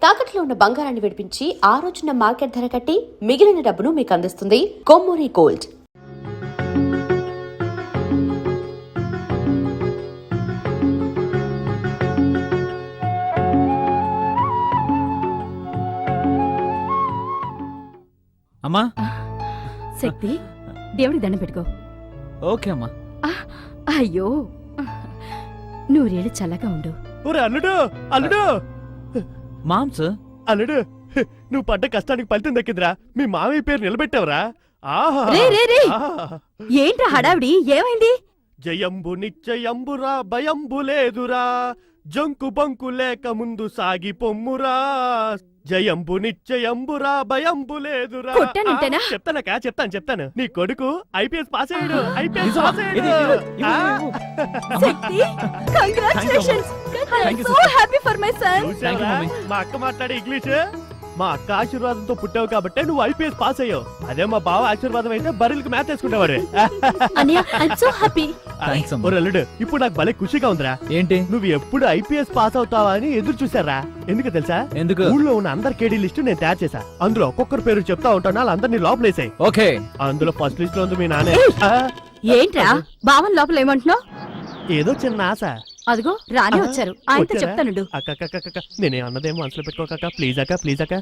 తాకట్లో ఉన్న బంగారాన్ని విడిపించి ఆ రోజున మార్కెట్ ధర కట్టి మిగిలిన డబ్బును మీకు అందిస్తుంది కొమ్మూరి గోల్డ్. అమ్మా శక్తి, దేవుడికి దండం పెట్టుకో. ఓకే అమ్మా. అయ్యో, నూరేళ్ళు చల్లగా ఉండు. అల్లుడు అల్లుడు మామ్స్ అల్లుడు, నువ్వు పడ్డ కష్టానికి ఫలితం దక్కిందిరా. మీ మామయ్య పేరు నిలబెట్టావురా. ఏంట్రా హడావిడి, ఏమైంది? జయంబు నిశ్చయంబురా, భయంబు లేదురా, జంకు బంకు లేక ముందు సాగి పొమ్మురా. జయంబు నిశ్చయంబురా, భయంబు లేదురా. కొట్టానంటేనా? చెప్తాను. నీ కొడుకు ఐపీఎస్ పాస్ అయ్యాడు. ఐపీఎస్ పాస్ అయ్యాడు. Shakti, congratulations. I am so happy for my son. మా అక్క మాట్లాడే ఇంగ్లీష్. మా అక్క ఆశీర్వాదంతో పుట్టావు కాబట్టి నువ్వు ఐపీఎస్ పాస్ అయ్యావు. అదే మా బావ ఆశీర్వాదం అయితే బర్రెలకి మ్యాథ్ వేసుకుంటావాడు. అన్నయ్య, ఐ యామ్ సో హ్యాపీ. అల్లుడు, ఇప్పుడు నాకు భలే ఖుషిగా ఉందిరా. ఏంటి? నువ్వు ఎప్పుడు ఐపీఎస్ పాస్ అవుతావా అని ఎదురు చూసారా. ఎందుకు తెలుసా? ఎందుకు? ఊళ్ళో ఉన్న అందరి కేడీ లిస్టు నేను తయారు చేశా. అందులో ఒక్కొక్కరు పేరు చెప్తా ఉంటాను, వాళ్ళందరినీ లోపలేసాయి. ఓకే. అందులో ఫస్ట్ లిస్ట్ లో ఉంది మీ నాన్న. ఏంట్రా బావన్ లోపల ఏమంటున్నావు? ఏదో చిన్న ఆశ. అదిగో రానే వచ్చారు, ఆయనతో చెప్తానుండు. అక్క నేనే అన్నదేమో మనసులో పెట్టుకోక. ప్లీజ్ అక్క.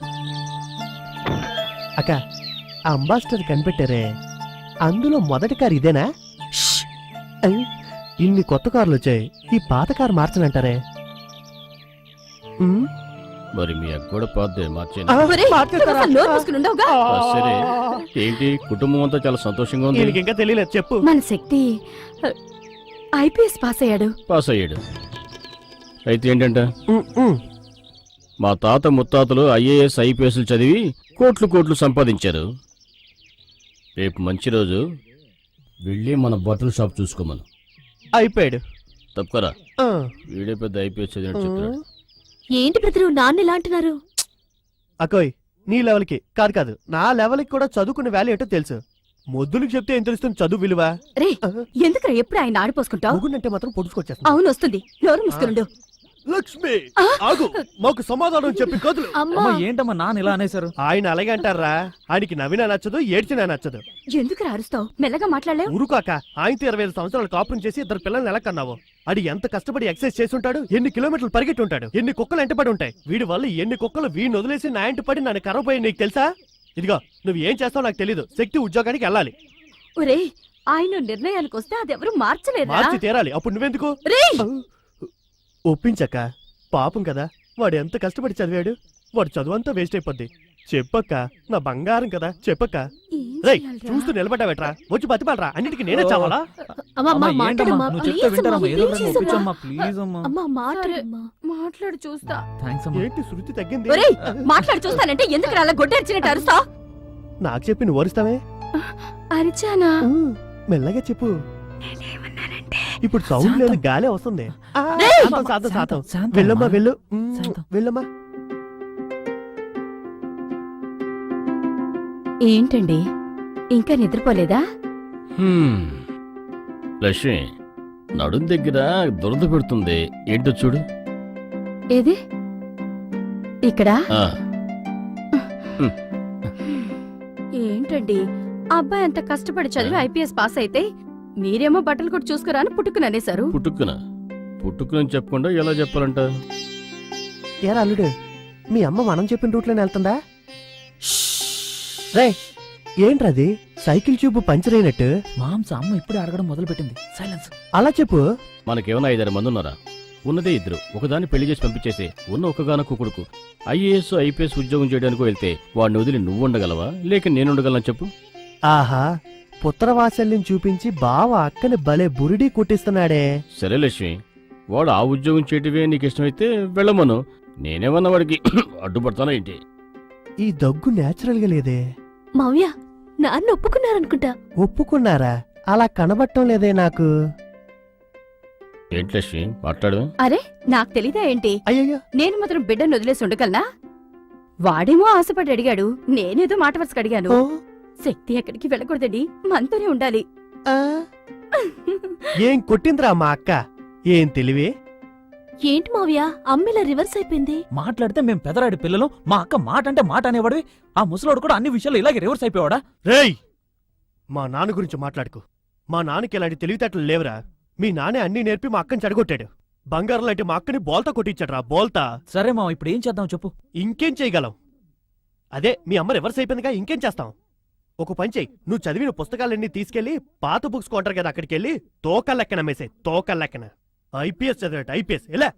అక్క, ఆ అంబాసిడర్ కనిపెట్టారే, అందులో మొదటి కారు ఇదేనా? ఇన్ని కొత్త కార్లు వచ్చాయి, ఈ పాత కారు మార్చనంటారే? మరి మీ అక్క కూడా పోద్దే సరే. ఏంటి, కుటుంబం అంతా చాలా సంతోషంగా ఉంది. ఇంకా తెలియలేదు, చెప్పు. మన శక్తి ఐపీఎస్ పాస్ అయ్యాడు. అయితే ఏంటంట, మా తాత ముత్తాతలు ఐఏఎస్ ఐపీఎస్లు చదివి కోట్లు సంపాదించారు. రేపు మంచి రోజు, వెళ్ళి మన బట్టల షాప్ చూసుకోమను. అయిపోయాడు. తప్పకరా, వీడే పెద్ద ఐపీఎస్ చదివినట్టు చెప్తున్నాడు. ఏంటి బ్రదరు నాన్న ఇలా అంటున్నారు? అకోయ్, నీ లెవెల్కి కాదు, నా లెవెల్కి కూడా చదువుకునే వాల్యూ ఏంటో తెలుసు. మొద్దులకు చెప్తే ఏం తెలుస్తుంది చదువు విలువ? రే, ఎందుకురా ఎప్పుడు ఆయన ఆడిపోసుకుంటావు? ముగ్గునంటే మాత్రం పొడుచుకొచ్చేస్తా. అవును, వస్తుంది. నోరు మూసుకునుండు. లక్ష్మి, ఆగు, మాకు సమాధానం చెప్పి కదులు. ఏంటమ్మా నాన్న ఇలా అనేశారు? ఆయన అలాగే అంటారా? ఆయనకి నవ్వినా నచ్చదు, ఏడ్చినా నచ్చదు. ఎందుకు అరుస్తావు? మెల్లగా మాట్లాడలేవు. ఊరుకాక. ఆయనతో 25 సంవత్సరాలు కాపురం చేసి 2 పిల్లల్ని ఎలా కన్నావు? అది ఎంత కష్టపడి ఎక్సర్సైజ్ చేసి ఉంటాడు, ఎన్ని కిలోమీటర్లు పరిగెట్టి ఉంటాడు, ఎన్ని కుక్కలు ఎంటపడి ఉంటాయి. వీడి వల్ల ఎన్ని కుక్కలు వీడిని వదిలేసి నా ఇంటి పడి నన్ను కరవపోయి నీకు తెలుసా? ఇదిగో, నువ్వు ఏం చేస్తావు నాకు తెలీదు. శక్తి ఉద్యోగానికి వెళ్ళాలి. ఒరే, ఆయన నిర్ణయానికి వస్తే అది ఎవరు మార్చలేరు. మార్చి తీరాలి. అప్పుడు నువ్వెందుకు? ఒప్పించక్క, పాపం కదా, వాడు ఎంత కష్టపడి చదివాడు. వాడు చదువు అంతా వేస్ట్ అయిపోద్ది. చెప్పక్క, నా బంగారం కదా, చెప్పక్క. రేయ్, చూస్తూ నిలబడ్డావేట్రా? వచ్చి బతిపాలరా? అన్నిటికీ నేనే చావాలా? మాట్లాడు చూస్తా. ఏంటి శృతి తగ్గింది? మాట్లాడు చూస్తానంటే ఎందుకు అలా గొడ్డరిచినట్టు అరుస్తావు? నాకు చెప్పి నువ్వు అరుస్తావే? అరిచానా? మెల్లగా చెప్పు. ఇప్పుడు సౌండ్ లేదు, గాలే వస్తుంది. వెళ్ళమ్మా, వెళ్ళమ్మా. ఏంటండి, ఇంకా నిద్రపోలేదా? లక్ష్మి, నడుం దగ్గర దురద పెడుతుంది, ఏంటో చూడు. ఏది? ఇక్కడ? ఏంటండి, అబ్బాయి అంత కష్టపడి చదివి ఐపీఎస్ పాస్ అయితే మీరేమో బట్టలు కూడా చూసుకురా అని పుట్టుకుని అనేశారు. పుట్టుకుని చెప్పకుండా ఎలా చెప్పాలంట? ఏరా అల్లుడు, మీ అమ్మ మనం చెప్పిన రూట్లోనే వెళ్తుందా? రే, ఏంట్రది? సైకిల్ ట్యూబ్ పంచర్ అయినట్టు మాంస అమ్మ ఇప్పుడే అడగడం మొదలు పెట్టింది. సైలెన్స్. అలా చెప్పు. మనకేమైనా 5-6 మంది ఉన్నారా? ఉన్నదే 2. ఒకదాన్ని పెళ్లి చేసి పంపించేసి ఉన్న ఒకగానొక్క కొడుకు ఐఏఎస్ ఐపీఎస్ ఉద్యోగం చేయడానికి వెళ్తే వాడిని వదిలి నువ్వు ఉండగలవా, లేక నేను ఉండగలనా చెప్పు? ఆహా, పుత్రవాత్సల్యం చూపించి బావ అక్కని భలే బురిడి కుట్టిస్తున్నాడే. సరే లక్ష్మి, వాడు ఆ ఉద్యోగం చేయటమే నీకు ఇష్టమైతే వెళ్ళమను. నేనేమన్నా వాడికి అడ్డుపడతానా ఏంటి? ఈ దగ్గు నేచురల్ గా లేదే. మావయ్య, నాన్న ఒప్పుకున్నారనుకుంటా. ఒప్పుకున్నారా? అలా కనబట్టం లేదే నాకు. ఏంటి లక్ష్మి మాట్లాడవా? అరే, నాకు తెలీదా ఏంటి? అయ్యయ్యో, నేను మాత్రం బిడ్డను వదిలేసి ఉండగలనా? వాడేమో ఆశపడి అడిగాడు, నేనేదో మాట వరుసకు అడిగాను. శక్తి ఎక్కడికి వెళ్ళకూడదండి, మనతోనే ఉండాలి. ఏం కొట్టిందిరా మా అక్క? ఏం తెలివి? ఏంటి మావయ్య అమ్మిలా రివర్స్ అయిపోయింది? మాట్లాడితే మేం పెదరాడి పిల్లలు, మా అక్క మాట అంటే మాట అనేవాడివి. ఆ ముసలోడు కూడా అన్ని విషయాలు ఇలాగే రివర్స్ అయిపోయాడా? రేయ్, మా నాన్న గురించి మాట్లాడుకో. మా నాన్నకి ఇలాంటి తెలివితేటలు లేవురా. మీ నాన్నే అన్నీ నేర్పి మా అక్కని చెడగొట్టాడు. బంగారం లాంటి మా అక్కని బోల్తా కొట్టించాడు రా, బోల్తా. సరే మావ, ఇప్పుడు ఏం చేద్దాం చెప్పు. ఇంకేం చేయగలం? అదే మీ అమ్మ రివర్స్ అయిపోయిందిగా, ఇంకేం చేస్తాం? ఒక పని చెయ్యి, నువ్వు చదివిన పుస్తకాలన్నీ తీసుకెళ్లి పాత బుక్స్ కొంటారు కదా, అక్కడికి వెళ్ళి తోకలెక్కన మేసే, తోకలెక్కన. ఐపీఎస్ చదివాడు, ఐపీఎస్. ఎలా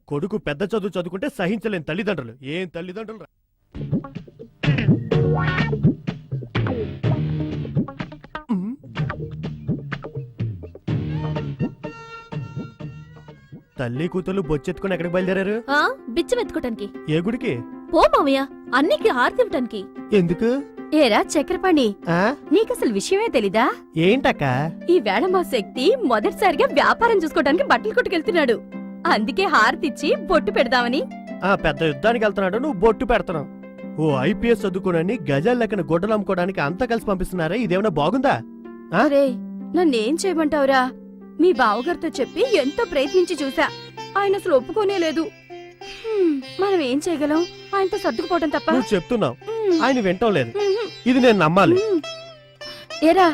కొడుకు పెద్ద చదువు చదువుకుంటే సహించలేని తల్లిదండ్రులు. ఏం తల్లిదండ్రులు రా. తల్లి కూతురు బొచ్చెత్తుకుని ఎక్కడికి బయలుదేరారు? బిచ్చం ఎత్తుకోటానికి. ఏ గుడికి? పో మావయ్య, అన్నికి హారతి ఇవ్వటానికి. ఎందుకు? ఏరా చక్రపాణి, ఆ నీకసలు విషయమే తెలీదా? ఏంటక్క? ఈ వేళ మా శక్తి మొదటిసారిగా వ్యాపారం చూసుకోవడానికి బట్టలు కొట్టుకెళ్తున్నాడు. అందుకే హారతిచ్చి బొట్టు పెడదామని. ఆ పెద్ద యుద్ధానికి వెళ్తున్నాడు, నువ్వు బొట్టు పెడతావు. ఓ ఐపీఎస్ చదువుకోనని గజాల లెక్కన గొడ్డలు అమ్ముకోవడానికి అంతా కలిసి పంపిస్తున్నారా? ఇదేమన్నా బాగుందా? అరే, నన్నేం చేయమంటావురా? మీ బావగారితో చెప్పి ఎంతో ప్రయత్నించి చూసా, ఆయన అసలు ఒప్పుకోనే లేదు. మనం ఏం చేయగలం? ఆయనతో సర్దుకుపోవటం తప్ప. నువ్వు చెప్తున్నావు, హ్మ్. ఆయన వింటం లేదు. మ్మ్. ఇది నేను నమ్మాలి. ఏరా,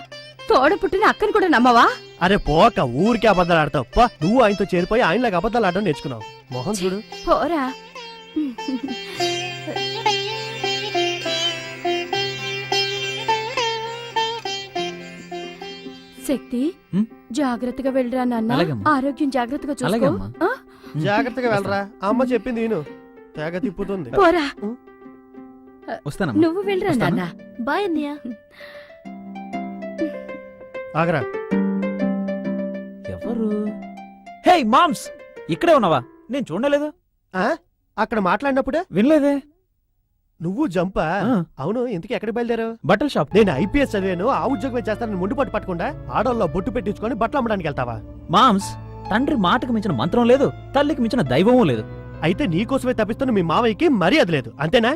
తోడ పుట్టిన అక్కని కూడా నమ్మవా? అరే పోక, ఊరికే అబద్ధాలు ఆడతావు. పా, నువ్వు ఆయనతో చేరిపోయి ఆయనలాగా అబద్ధాలు ఆడడం నేర్చుకున్నావు. మోహన్ చూడు. పోరా. శక్తి, హ్మ్? జాగ్రత్తగా వెళ్ళరా నాన్న. అలాగేమ్మా. ఆరోగ్యం జాగ్రత్తగా చూసుకో. అలాగేమ్మా. ఆ? జాగ్రత్తగా వెళ్ళరా, అమ్మ చెప్పింది నేను. తెగ తిప్పుతుంది. పోరా, వస్తానమ్మా. నువ్వు వెళ్ళరా వస్తాను. నాన్న. బాయ్ అన్నయ్య. ఆగరా. ఎవరు? హే మామ్స్, ఇక్కడే ఉన్నావా? నేను చూడలేదు. ఆ? అక్కడ మాట్లాడినప్పుడే వినలేదే. నువ్వు జంపా? ఆ, అవును, ఇంతకీ ఎక్కడ బయలుదేరావు? బట్టల షాప్. నేను ఐపీఎస్ చదివాను, ఆ ఉద్యోగమే చేస్తానని ముందు పట్టు పట్టకుండా ఆడోళ్ళలో బొట్టు పెట్టించుకొని బట్టలు అమ్మడానికి వెళ్తావా? మామ్స్, తండ్రి మాటకు మించిన మంత్రం లేదు, తల్లికి మించిన దైవమూ లేదు. అయితే నీకోసమే తప్పిస్తున్న మీ మావయ్యకి మర్యాద లేదు, అంతేనా?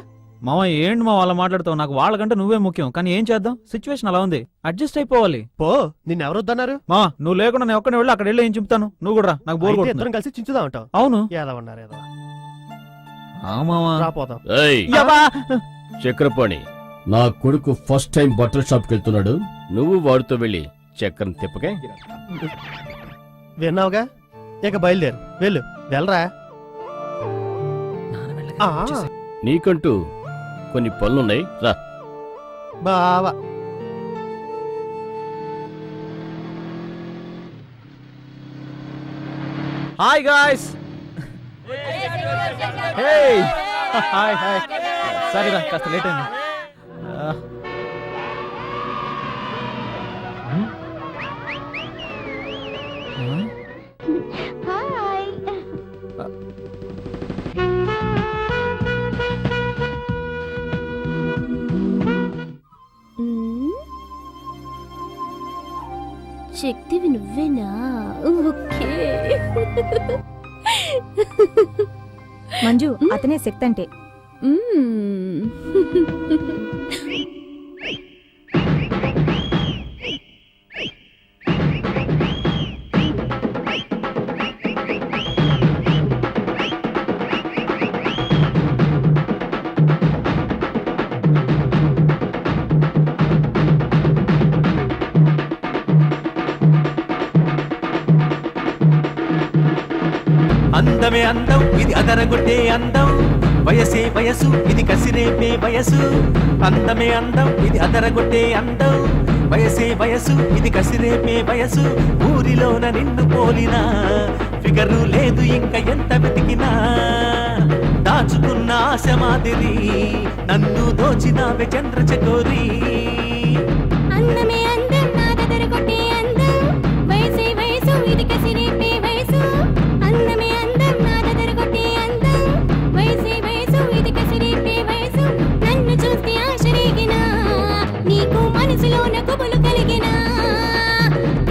మామ ఏంటి మా వాళ్ళ మాట్లాడుతావు? నాకు వాళ్ళకంటే నువ్వే ముఖ్యం. కానీ ఏం చేద్దాం, సిచ్యువేషన్ అలా ఉంది, అడ్జస్ట్ అయిపోవాలి. పో, నిన్నెవరొద్దన్నారు? మా నువ్వు లేకుండా నేను ఒక్కనే వెళ్ళి అక్కడ వెళ్ళి ఏం చెప్తాను? నువ్వు కూడా రా, నాకు బోర్ అయితే కొడుతుంది. ఇద్దరం కలిసి చించుదా ఉంటావు. అవును. ఏదో ఉన్నారు ఏదో. ఆ మావా. రాపోదాం. ఏయ్ యబ్బా! చక్రపాణి, నా కొడుకు ఫస్ట్ టైం బట్టల షాప్కి వెళ్తున్నాడు. నువ్వు వాడితో వెళ్ళి చక్రం తిప్పకే. విన్నావుగా, ఇక బయలుదేరు. వెళ్ళు, వెళ్ళరా. నాన్న వెళ్ళగా ఆ. వచ్చేసాయి. నీకంటూ కొన్ని పనులున్నాయి, రా. బావా. Hi guys. Hey hi hi. సరే రా, కాస్త లేట్ అయింది. ఆ. హ్మ్? శక్తివి నువ్వేనా? ఓకే. మంజు, అతనే శక్తి అంటే. అందమే అందం, ఇది అదరగొట్టే అందం. వయసే వయసు, ఇది కసిరేపే వయసు. అందమే అందం, ఇది అదరగొట్టే అందం. వయసే వయసు, ఇది కసిరేపే వయసు. ఊరిలోన నిన్ను పోలినా ఫిగరు లేదు ఇంక ఎంత వెతికినా. దాచుకున్న ఆశ మాదిరి నన్ను దోచినావే చంద్ర చకోరి. అందమే అందం, నాదెదరగొట్టే అందం. వయసే వయసు, ఇది కసిరేపే వయసు. అందమే అందం, నాదెదరగొట్టే అందం. వయసే వయసు, ఇది కసిరేపే వయసు. నన్ను చూస్తే ఆశ రేగినా, నీకు మనసులోన గుబులు కలిగినా.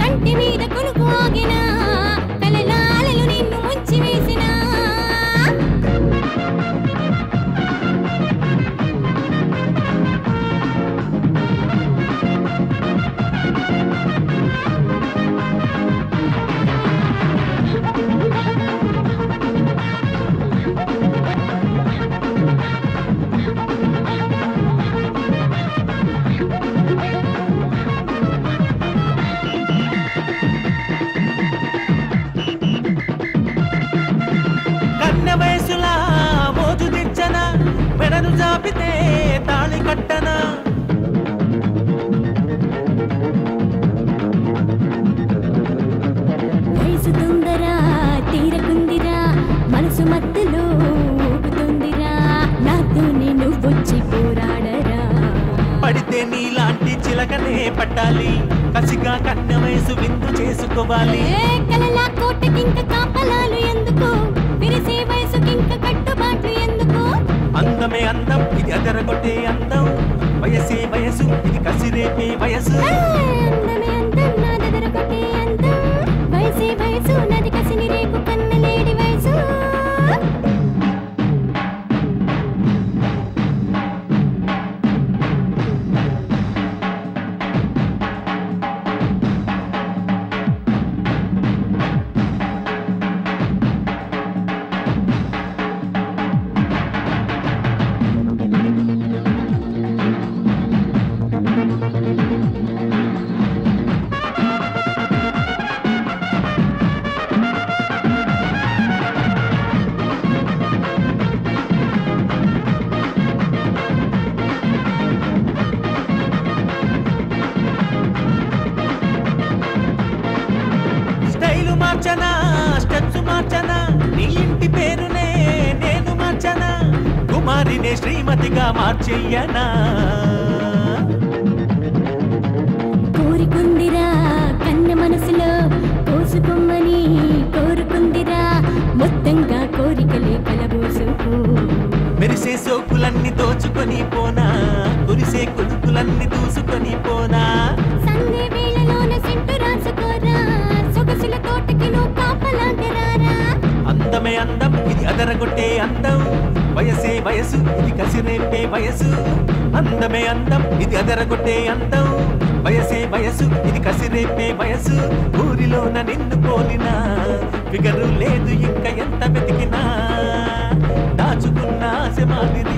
కంటి మీద కొనుకు ఆగినా, కలలాలలు నిన్ను ముంచి వేసినా. పట్టాలి కసిగా కన్న వయసు విందు చేసుకోవాలి ఏ కలలా కోటకింక కాపలాలు ఎందుకు విరిసే వయసుకింక కట్టుబాట్లు ఎందుకు అందమే అందం ఇది అదరగొట్టే అందం వయసే వయసు ఇది కసిరేపే వయసు అందమే అందం నా దగ్గర కొట్టే అందం వయసే వయసు నది కసిని రేపు కన్నలేడి వయసు స్టైలు మార్చనా స్టెప్స్ మార్చనా నీ ఇంటి పేరునే నేను మార్చనా కుమారినే శ్రీమతిగా మార్చెయ్యనా కోరికుందిరా కన్న మనసులో కోసుకోమని కోరుకుందిరా మొత్తంగా కోరికలే కలబోసుకో మెరిసే సోకులన్నీ దోచుకొని పోనా కురిసే కొలుకులన్నీ దూసుకొని పోనా సందే వేళలోన సెంటు రాసుకోరా సొగసుల తోటకి నువ్వు కాపలాగరారా అందమే అందం ఇది అదరగొట్టే అందం వయసే వయసు ఇది కసిరేపే వయసు అందమే అందం ఇది అదరగొట్టే అందం వయసే వయసు ఇది కసిరేపే వయసు ఊరిలోన నిన్ను పోలినా ఫిగరు లేదు ఇంకా ఎంత వెతికినా దాచుకున్న ఆశ మాదిరి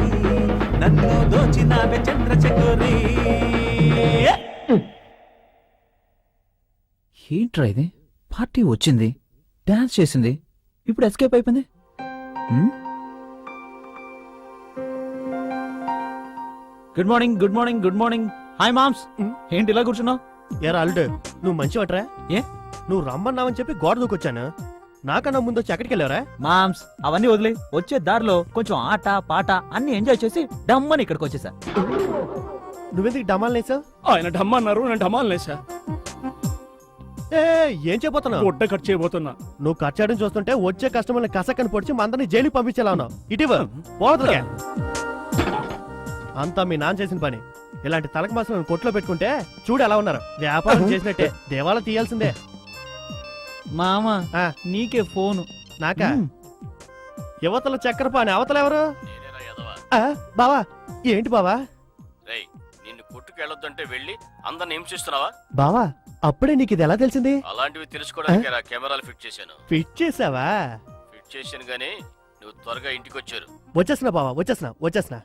నన్ను దోచినావే చంద్రచకోరి ఏంట్రా ఇది? పార్టీ వచ్చింది, డాన్స్ చేసింది, ఇప్పుడు ఎస్కేప్ అయిపోయింది. Good morning, good morning, good morning. Hi moms. ఏంటి ఇలా కూర్చున్నావు? ఏరా అల్లుడు, నువ్వు మంచివట్రా? ఏ? నువ్వు రమ్మన్నావని చెప్పి గోడ దూకొచ్చాను. నాకన్నా ముందు వచ్చి ఎక్కడికి వెళ్ళావరా? మామ్స్ అవన్నీ వదిలే, వచ్చే దారిలో కొంచెం ఆట పాట అన్ని ఎంజాయ్ చేసి డమ్మని ఇక్కడికి వచ్చేసా. నువ్వెందుకు డమాల్ నేసావు? ఆయన డమ్మన్నారు, నేను డమ్మాలనేసా. ఏ ఏం చేయబోతున్నావు? గుడ్డ కట్ చేయబోతున్నా. నువ్వు కట్ చేయడం చూస్తుంటే వచ్చే కస్టమర్ని కసక్కని పొడిచి మందరిని జైలుకి పంపించేలా ఉన్నావు. ఇటీవ పోవద్దుగా. అంతా మీ నాన్న చేసిన పని. ఇలాంటి తలక మాసం కొట్లో పెట్టుకుంటే చూడు ఎలా ఉన్నారు. వ్యాపారం చేసినట్టే దేవాలా తీయాల్సిందే. మామ ఆ. నీకే ఫోను. నాకా? యువతల చక్కెర పాని అవతల ఎవరు? నేనేరా ఎదవా? ఆ, బావా ఏంటి బావా? రేయ్, నిన్ను కొట్టుకెళ్ళొద్దంటే వెళ్ళి అందరిని హింసిస్తున్నావా? బావా అప్పుడే నీకు ఇది ఎలా తెలిసింది? అలాంటివి తెలుసుకోవడానికి కెమెరాలు ఫిట్ చేశాను. ఫిట్ చేసావా? ఫిట్ చేశాను గానీ నువ్వు త్వరగా ఇంటికి వచ్చారు. వచ్చేస్తున్నా బావా, వచ్చేస్తున్నా.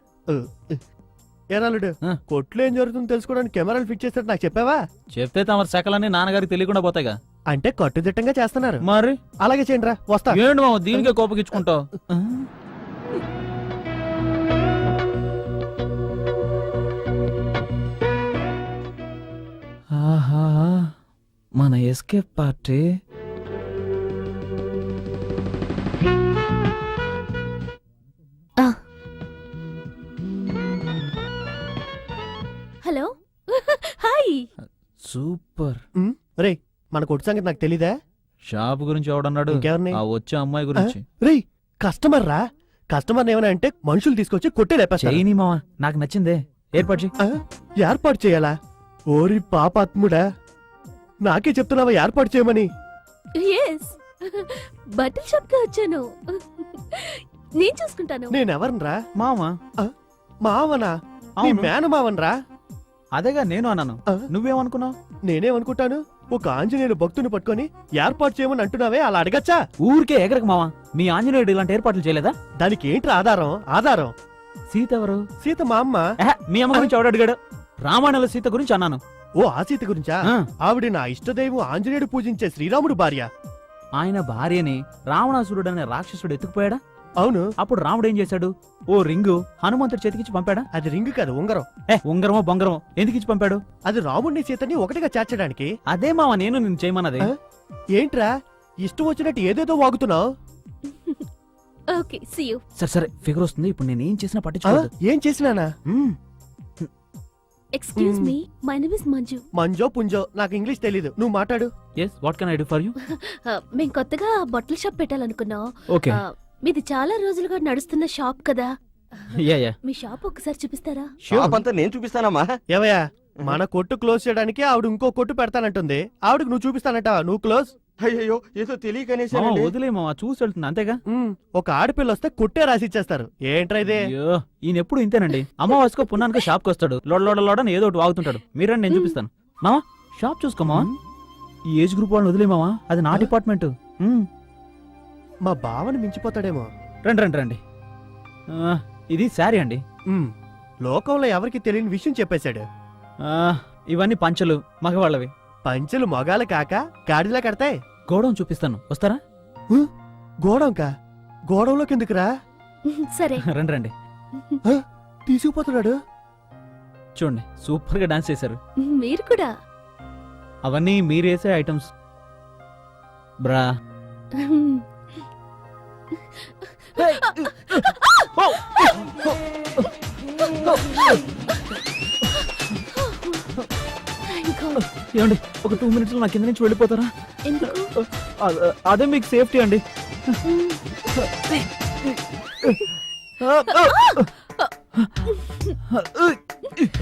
ఏరాలుడు, ఆ. కొట్లో ఏం జరుగుతుందో తెలుసుకోవడానికి కెమెరాలు ఫిట్ చేసినట్టు నాకు చెప్పావా? చెప్తే తమ శకలన్నీ నాన్నగారికి తెలియకుండా పోతాయిగా. అంటే కట్టుదిట్టంగా చేస్తున్నారు. మరి అలాగే చేయండి రా, వస్తా. ఏంటి మామ దీనికే కోపగించుకుంటావు? ఆహా, మన escape party. Hello hi. Super. రే మన కొట్టు సంగతి నాకు తెలీదా? షాప్ గురించి ఎవడన్నాడు? ఇంకెవరిని? ఆ వచ్చే అమ్మాయి గురించి. రే కస్టమర్ రా. కస్టమర్ ఏమైనా అంటే మనుషులు తీసుకొచ్చి కొట్టే లేపేస్తారు. చేయని మామ, నాకు నచ్చిందే. ఏర్పాటు చెయ్యి. ఆ? ఏర్పాటు చేయాలా? ఓరి పాపాత్ముడా, నాకే చెప్తున్నావా ఏర్పాటు చేయమని? ఎస్ బట్టల షాప్ కి వచ్చాను. నేను చూసుకుంటాను. నేనెవరనరా? మామ మావనా? నీ అవును. మేనమావనరా? అదేగా నేను అన్నాను. ఆ? నువ్వేమనుకున్నావు? నేనేమనుకుంటాను, ఒక ఆంజనేయులు భక్తుని పట్టుకొని ఏర్పాటు చేయమని అంటున్నావే, అలా అడగచ్చా? ఊరికే ఎగరకు మామ. మీ ఆంజనేయుడు ఇలాంటి ఏర్పాట్లు చేయలేదా? దానికి ఏంట్రా ఆధారం? ఆధారం సీత ఎవరు? సీత మా అమ్మ. మీ అమ్మ గురించి ఎవడు అడిగాడు? రామాయణంలో సీత గురించి అన్నాను. ఓ ఆ సీత గురించా? ఆ, ఆవిడ నా ఇష్టదైవం ఆంజనేయుడు పూజించే శ్రీరాముడు భార్య. ఆయన భార్యని రావణాసురుడు అనే రాక్షసుడు ఎత్తుకుపోయాడా? అవును. అప్పుడు రాముడు ఏం చేశాడు? ఓ రింగు హనుమంతుడి చేతికిచ్చి పంపాడా? అది రింగు కాదు, ఉంగరం. ఉంగరమో బొంగరమో ఎందుకు ఇచ్చి పంపాడు? అది రాముడిని సీతని ఒకటిగా చేర్చడానికి. అదే మామ నేను నిన్ను చేయమన్నది. ఆ? ఏంట్రా ఇష్టం వచ్చినట్టు ఏదేదో వాగుతున్నావు? Okay see you. సరే సరే, ఫిగర్ వస్తుంది. ఇప్పుడు నేను ఏం చేసినా పట్టించుకోవద్దు. ఏం చేసినానా? Excuse me, my name is Manju. మంజో పుంజో నాకు ఇంగ్లీష్ తెలీదు, నువ్వు మాట్లాడు. Yes, what can I do for you? మేము కొత్తగా బట్టల షాప్ పెట్టాలనుకున్నాం. ఓకే. మీది చాలా రోజులుగా నడుస్తున్న షాప్ కదా, యా యా, మీ షాప్ ఒకసారి చూపిస్తారా? షూర్. అంతా నేను చూపిస్తానమ్మా. ఏవయ్యా, మన కొట్టు క్లోజ్ చేయడానికి ఆవిడ ఇంకో కొట్టు పెడతానంటుంది. ఆవిడకు నువ్వు చూపిస్తానంట, నువ్వు క్లోజ్. అయ్యో ఏదో తెలియకనేసి మామ వదిలే మామ, చూసి వెళ్తుంది అంతేగా. ఒక ఆడపిల్ల వస్తే కొట్టే రాసి ఇచ్చేస్తారు. ఏంట్రా ఇదే? అయ్యో, ఈయన ఎప్పుడు ఇంతేనండి. అమావాస్యకో పున్నానికో షాప్కి వస్తాడు, లోడని ఏదో ఒకటి వాగుతుంటాడు. మీరండి, నేను చూపిస్తాను. మామ షాప్ చూసుకో మామ. ఈ ఏజ్ గ్రూప్ వాళ్ళని వదిలే మామ, అది నా డిపార్ట్మెంట్. మా బావని మించిపోతాడేమో. రండి రండి రండి. ఇది శారీ అండి. లోకంలో ఎవరికి తెలియని విషయం చెప్పేశాడు. ఇవన్నీ పంచలు, మగవాళ్ళవి. పంచెలు మొగాలు కాక గాడిలా కడతాయి. గోడౌన్ చూపిస్తాను, వస్తారా? గోడంకా? గోడంలోకి ఎందుకురా? సరే. రండి రండి. తీసుకుపోతున్నాడు. చూడండి, సూపర్ గా డాన్స్ చేశారు. మీరు కూడా. అవన్నీ మీరేసే ఐటమ్స్ బ్రా. Thank God. ఏమండి, ఒక 2 minutes లో నా కింద నుంచి వెళ్ళిపోతారా? ఎందుకు? అదే మీకు సేఫ్టీ అండి.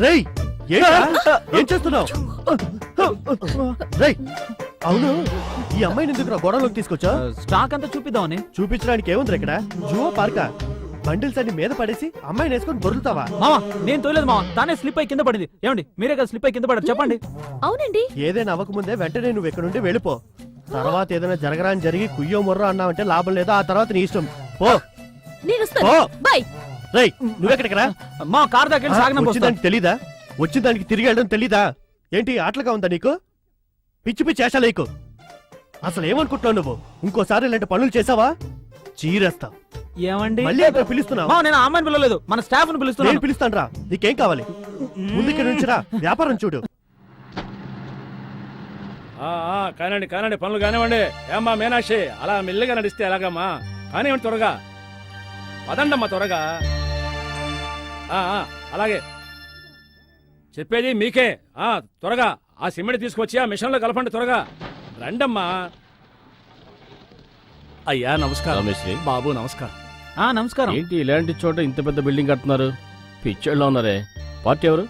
రేయ్, ఏంట్రా? ఏం చేస్తున్నావు? రేయ్, అవును, ఈ అమ్మాయిని ఎందుకు గొడవలోకి తీసుకొచ్చా? స్టాక్ అంతా చూపిద్దామని. చూపించడానికి ఏముంది ఇక్కడ? జువో పార్కా? బండిల్స్ అన్ని మీద పడేసి అమ్మాయిని వేసుకొని బొరులుతావా? మామ, నేను తోలేదు మామ, తానే స్లిప్ అయి కింద పడింది. ఏమండి, మీరే కదా స్లిప్ అయి కింద పడారు, చెప్పండి. అవునండి. ఏదైనా అవ్వకముందే వెంటనే నువ్వు ఇక్కడ నుండి వెళ్ళిపో. తర్వాత ఏదైనా జరగరాని జరిగి కుయ్యో మొర్రో అన్నావంటే లాభం లేదు. ఆ తర్వాత నీ ఇష్టం. పో. నేను వస్తాను. పో. బై. రేయ్, నువ్వెక్కడికి రా? మా కార్ దగ్గర సాగనం వచ్చిందానికి తెలీదా? వచ్చిందానికి తిరిగి వెళ్ళడం తెలీదా? ఏంటి ఆటలుగా ఉందా నీకు? పిచ్చి పిచ్చి వేషాలు నీకు. అసలు ఏమనుకుంటున్నావు నువ్వు? ఇంకోసారి ఇలాంటి పనులు చేసావా చీరేస్తావు. ఏమండి, మళ్ళీ ఎక్కడ పిలుస్తున్నావు? నేను ఆ అమ్మాయిని పిలవలేదు, మన స్టాఫ్ ని పిలుస్తున్నాను. నేను పిలుస్తాను రా. నీకేం కావాలి? ముందుకి నుంచి రా, వ్యాపారం చూడు. కానండి కానండి, పనులు కానివ్వండి. ఏమ్మా మీనాక్షి, అలా మెల్లిగా నడిస్తే ఎలాగమ్మా? కానివ్వండి త్వరగా, పదండమ్మా త్వరగా. అలాగే చెప్పేది మీకే. త్వరగా ఆ సిమెంట్ తీసుకొచ్చి ఆ మిషన్లో కలపండి త్వరగా. రండమ్మా. అయ్యా నమస్కారం. రామేశ్వరి. బాబు నమస్కారం. నమస్కారం. ఏంటి ఇలాంటి చోట ఇంత పెద్ద బిల్డింగ్ కడుతున్నారు? పిచ్చోళ్ళ ఉన్నారే. పార్టీ ఎవరు?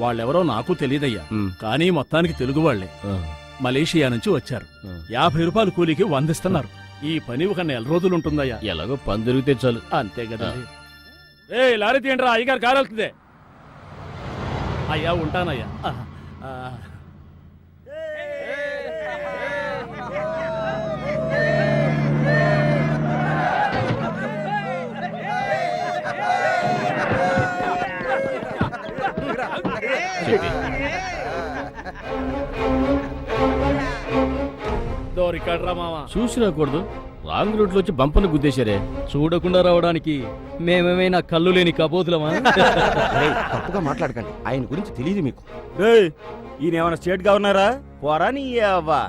వాళ్ళెవరో నాకు తెలియదయ్యా, ఉమ్, కానీ మొత్తానికి తెలుగు వాళ్లే. ఆ, మలేషియా నుంచి వచ్చారు. ఆ. 50 రూపాయలు కూలికి వందిస్తున్నారు. ఈ పని ఒక నెల రోజులు ఉంటుందయ్యా. ఎలాగో పని దొరికితే చాలు. అంతే కదా. ఏ లారీ తీయండి రా, అయ్యగారు కారు వెళ్తుంది. అయ్యా ఉంటానయ్యా. చెప్పి. దోరికాడ్రా మావా. చూసి రాకూడదు, రాంగ్ రూట్ లో వచ్చి బంపను గుద్దేశారే. చూడకుండా రావడానికి మేమేమైనా కళ్ళు లేని కబోతులమా? తప్పుగా మాట్లాడకండి, ఆయన గురించి తెలియదు మీకు. ఈయనేమైనా స్టేట్ గవర్నరా? పోరా నీ అవ్వా.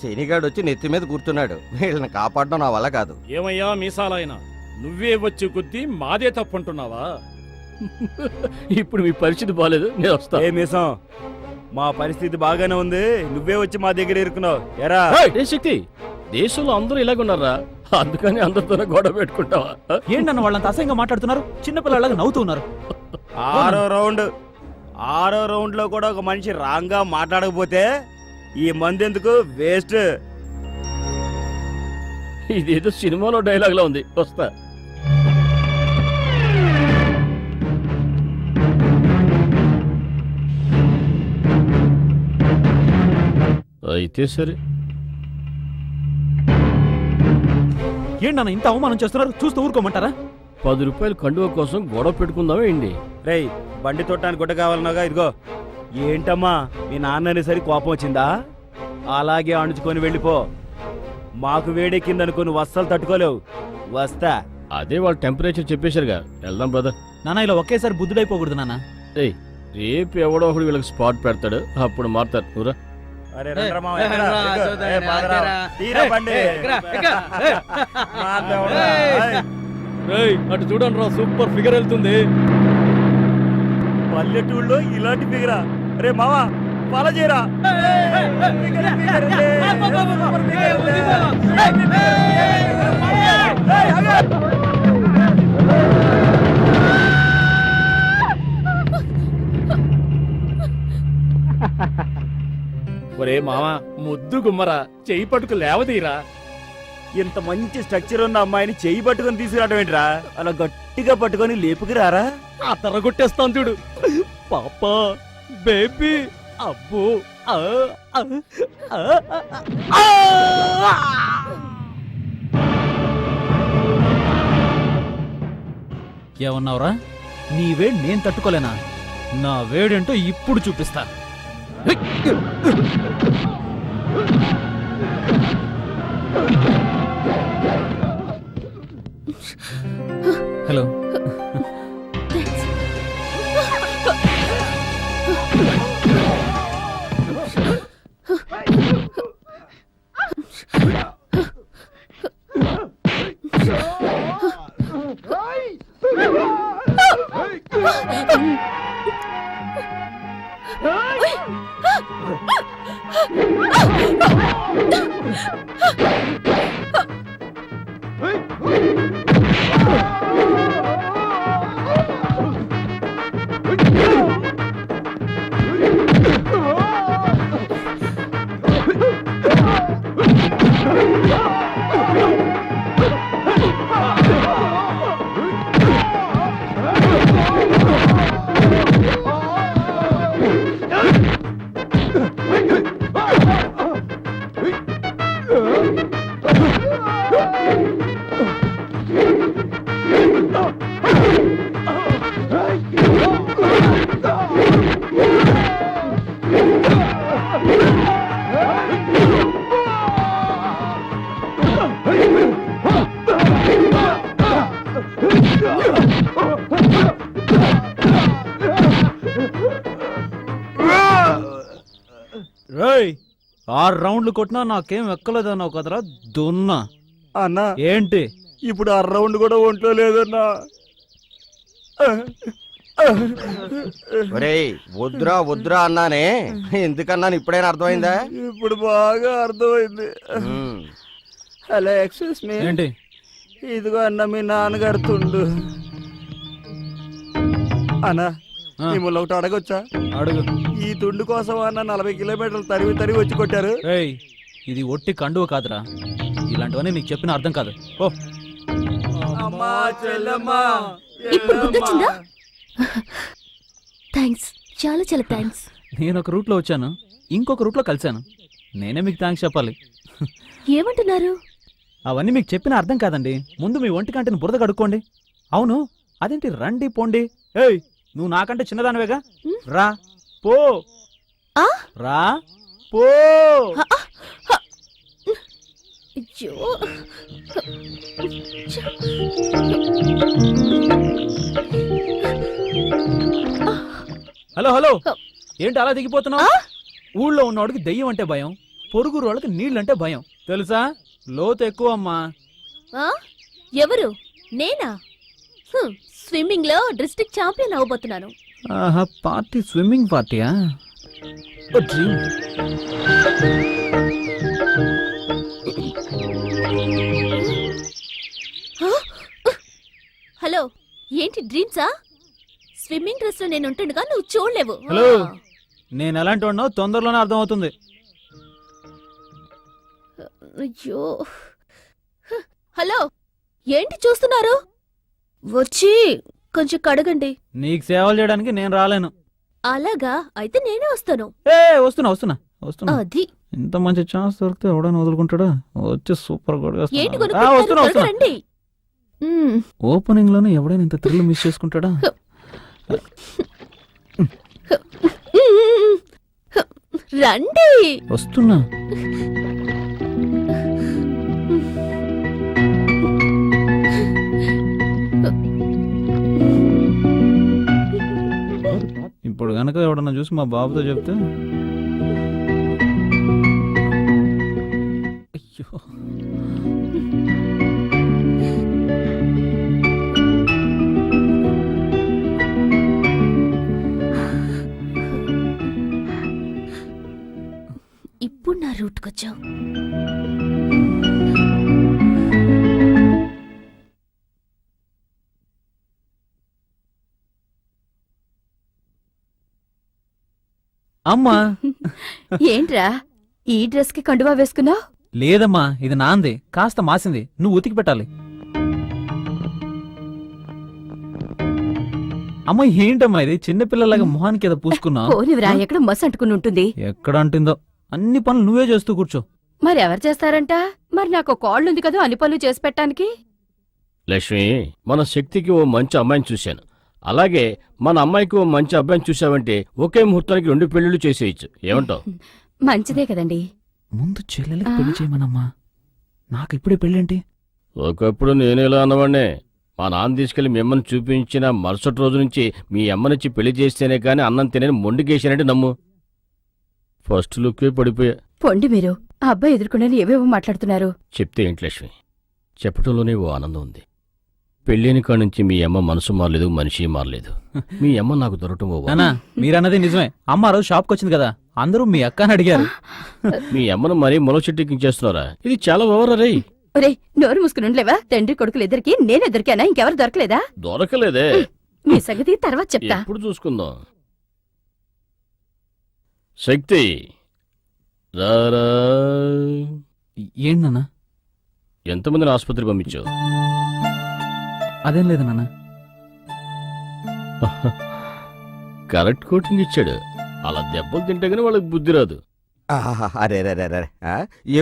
శనిగాడు వచ్చి నెత్తి మీద కూర్చున్నాడు. వీళ్ళని కాపాడడం నా వల్ల కాదు. ఏమయ్యా మీసాలైనా, నువ్వే వచ్చి కొద్దీ మాదే తప్పుంటున్నావా? ఇప్పుడు మీ పరిస్థితి బాగాలేదు, నేను వస్తా. ఏ మీసం, మా పరిస్థితి బాగానే ఉంది, నువ్వే వచ్చి మా దగ్గర ఇరుకున్నావు ఎరా? ఏ శక్తి, దేశంలో అందరూ ఇలాగున్నారా? అందుకని అందరితోనే గొడవ పెట్టుకుంటావా? ఏంటన్న వాళ్ళంత అసహ్యంగా మాట్లాడుతున్నారు? చిన్నపిల్లలాగా నవ్వుతూ ఉన్నారు. ఆరో రౌండ్ లో కూడా ఒక మనిషి రాంగ్ గా మాట్లాడకపోతే ఈ మంది ఎందుకు వేస్ట్. ఇదేదో సినిమాలో డైలాగ్ లా ఉంది, వస్తా. అయితే సరే. ఏంటన్న ఇంత అవమానం చేస్తున్నారు? చూస్తూ ఊరుకోమంటారా? 10 రూపాయలు కండువ కోసం గొడవ పెట్టుకుందామా ఏంటి? రేయ్, బండి తొట్టానికి గుడ్డ కావాలన్నాగా, ఇదిగో. ఏంటమ్మా, మీ నాన్నని సరి కోపం వచ్చిందా? అలాగే అణుచుకొని వెళ్ళిపో. మాకు వేడెక్కిందనుకో నువ్వు అస్సలు తట్టుకోలేవు. వస్తా. అదే వాళ్ళు టెంపరేచర్ చెప్పేశారుగా, వెళ్దాం బ్రదర్. నాన్న, ఇలా ఒకేసారి బుద్ధుడైపోకూడదు నాన్న. ఏయ్, రేపు ఎవడో ఒకడు వీళ్ళకి స్పాట్ పెడతాడు, అప్పుడు మారుతారు. నువ్వురా. అరే రండ్రా మావా, ఎక్కరా? ఇదిగో. ఏ, పాదరా. తీరా బండి. మాట్లాడరా. రేయ్, అటు చూడండి రా, సూపర్ ఫిగర్ వెళ్తుంది. పల్లెటూళ్ళలో ఇలాంటి ఫిగరా? రే మావా ఫాలో చేయరా. ఒరే మావా ముద్దు గుమ్మరా, చెయ్యి పట్టుకు లేవదీరా. ఇంత మంచి స్ట్రక్చర్ ఉన్న అమ్మాయిని చెయ్యి పట్టుకొని తీసుకురావడం ఏంట్రా? అలా గట్టిగా పట్టుకొని లేపుకురారా. ఆ తర కొట్టేస్తాను చూడు. పాపా బేబీ అబ్బో ఆ, ఆ, ఆ, ఆ, ఆ. ఏమన్నావురా? నీ వేడి నేను తట్టుకోలేనా? నా వేడేంటో ఇప్పుడు చూపిస్తా. హలో. రేయ్, 6 రౌండ్లు కొట్టినా నాకేం ఎక్కలేదన్నావు కదరా దున్నా. అన్నా ఏంటి? ఇప్పుడు 6 రౌండ్ కూడా ఒంట్లో లేదన్నా. ఒరేయ్ వద్దురా వద్దురా అన్నానే, ఎందుకన్నాను ఇప్పుడైనా అర్థమైందా? ఇప్పుడు బాగా అర్థమైంది. ఉమ్. Hello excuse me. ఏంటి? ఇదిగో అన్న మీ నాన్నగారు తుండు. అన్నా ఆ. మిమ్మల్ని ఒకటి అడగొచ్చా? అడుగు. ఈ తుండు కోసం అన్న 40 కిలోమీటర్లు తరివి తరివి వచ్చి కొట్టారు. రేయ్, ఇది ఒట్టి కండువ కాదురా. ఇలాంటివన్నీ నీకు చెప్పిన అర్థం కాదు. ఓ అమ్మా చెల్లమ్మా ఇప్పుడు గుర్తొచ్చిందా? థ్యాంక్స్, చాలా చాలా థ్యాంక్స్. నేను ఒక రూట్లో వచ్చాను, ఇంకొక రూట్లో కలిశాను. నేనే మీకు థ్యాంక్స్ చెప్పాలి. ఏమంటున్నారు? అవన్నీ మీకు చెప్పిన అర్థం కాదండి. ముందు మీ ఒంటి కంటిని బురద కడుక్కోండి. అవును, అదేంటి రండి పోండి? ఏయ్, నువ్వు నాకంటే చిన్నదానివేగా. రా పో. ఆ? రా పో. అయ్యో. హలో హలో, ఏంటి అలా దిగిపోతున్నావు? ఊళ్ళో ఉన్నవాడికి దెయ్యం అంటే భయం, పొరుగురు వాళ్ళకి నీళ్ళంటే భయం. తెలుసా? లోతు ఎక్కువ అమ్మా. ఎవరు? నేనా? స్విమ్మింగ్ లో డిస్ట్రిక్ట్ ఛాంపియన్ అవ్వబోతున్నాను. ఆహా, పార్టీ స్విమ్మింగ్ పార్టీయా? ఓ డ్రీమ్. హలో, ఏంటి డ్రీమ్సా? స్విమ్మింగ్ డ్రెస్ లో నేను ఉంటుండగా నువ్వు చూడలేవు. హలో, నేను ఎలాంటి వాడినో తొందరలోనే అర్థమవుతుంది. అయ్యో. హలో, ఏంటి చూస్తున్నారు? వచ్చి కొంచెం కడగండి. నీకు సేవలు చేయడానికి నేను రాలేను. అలాగా? అయితే నేనే వస్తాను. ఏ వస్తున్నా వస్తున్నా వస్తున్నా. అది ఇంత మంచి ఛాన్స్ దొరికితే ఎవడని వదులుకుంటాడా? వచ్చి సూపర్ ఏంటి వస్తున్నా వస్తున్నా. రండి. ఓపెనింగ్ లోనే ఎవడైనా ఇంత థ్రిల్ మిస్ చేసుకుంటాడా? రండి. వస్తున్నా. ఇప్పుడు గనక ఎవడన్నా చూసి మా బాబుతో చెప్తే అయ్యో. రూట్కొచ్చావు. అమ్మా ఏంట్రా ఈ డ్రెస్ కి కండువా వేసుకున్నావు? లేదమ్మా, ఇది నాంది, కాస్త మాసింది, నువ్వు ఉతికి పెట్టాలి. అమ్మ ఏంటమ్మా ఇది, చిన్నపిల్లలాగా మొహానికి ఏదో పూసుకున్నా? పోనివిరా, ఎక్కడ మస్ అంటుకుని ఉంటుంది. ఎక్కడ అంటుందో, అన్ని పనులు నువ్వే చేస్తూ కూర్చో. మరి ఎవరు చేస్తారంట? మరి నాకు కాళ్ళు ఉంది కదా అన్ని పనులు చేసి పెట్టడానికి. లక్ష్మి, మన శక్తికి ఓ మంచి అమ్మాయిని చూశాను. అలాగే మన అమ్మాయికి ఓ మంచి అబ్బాయిని చూసావంటే ఒకే ముహూర్తానికి 2 పెళ్లిళ్ళు చేసేయచ్చు. ఏమంటావు? మంచిదే కదండి. ముందు చెల్లెలకి పెళ్లి చేయమనమ్మా, నాకు ఇప్పుడే పెళ్ళేంటి? ఒకప్పుడు నేనేలా అన్నవాడినే. మా నాన్న తీసుకెళ్లి మిమ్మల్ని చూపించిన మరుసటి రోజు నుంచి మీ అమ్మనిచ్చి పెళ్లి చేస్తేనే కానీ అన్నం తినని మొండికేసానంటే నమ్ము. ఫస్ట్ లుక్కే పడిపోయా. పొండి మీరు, ఆ అబ్బాయి ఎదుర్కొండని ఏవేవో మాట్లాడుతున్నారు. చెప్తే ఏంటి లక్ష్మి, చెప్పటంలోనే ఓ ఆనందం ఉంది. పెళ్ళైన కాడి నుంచి మీ అమ్మ మనసు మారలేదు, మనిషి మారలేదు. మీ అమ్మ నాకు దొరకటం ఓ నానా, మీరన్నది నిజమే. అమ్మ ఆ రోజు షాప్కి వచ్చింది కదా, అందరూ మీ అక్క అని అడిగారు. మీ అమ్మను మరీ మొల చెట్టుకించేస్తున్నారా? ఇది చాలా ఓవరా. ఒరే, నోరు మూసుకుని ఉండలేవా? తండ్రి కొడుకులు ఇద్దరికి నేను దొరికానా? ఇంకెవరు దొరకలేదా? దొరకలేదే. మీ సంగతి తర్వాత చెప్తా. ఎప్పుడు చూసుకుందాం. శక్తి రారా. ఏంటి నాన్న? ఎంతమందిని ఆసుపత్రి పంపించావు? అదేం లేదు నాన్న. కరెక్ట్ కోటింగ్ ఇచ్చాడు. అలా దెబ్బలు తింటే గానీ వాళ్ళకి బుద్ధి రాదు. అరే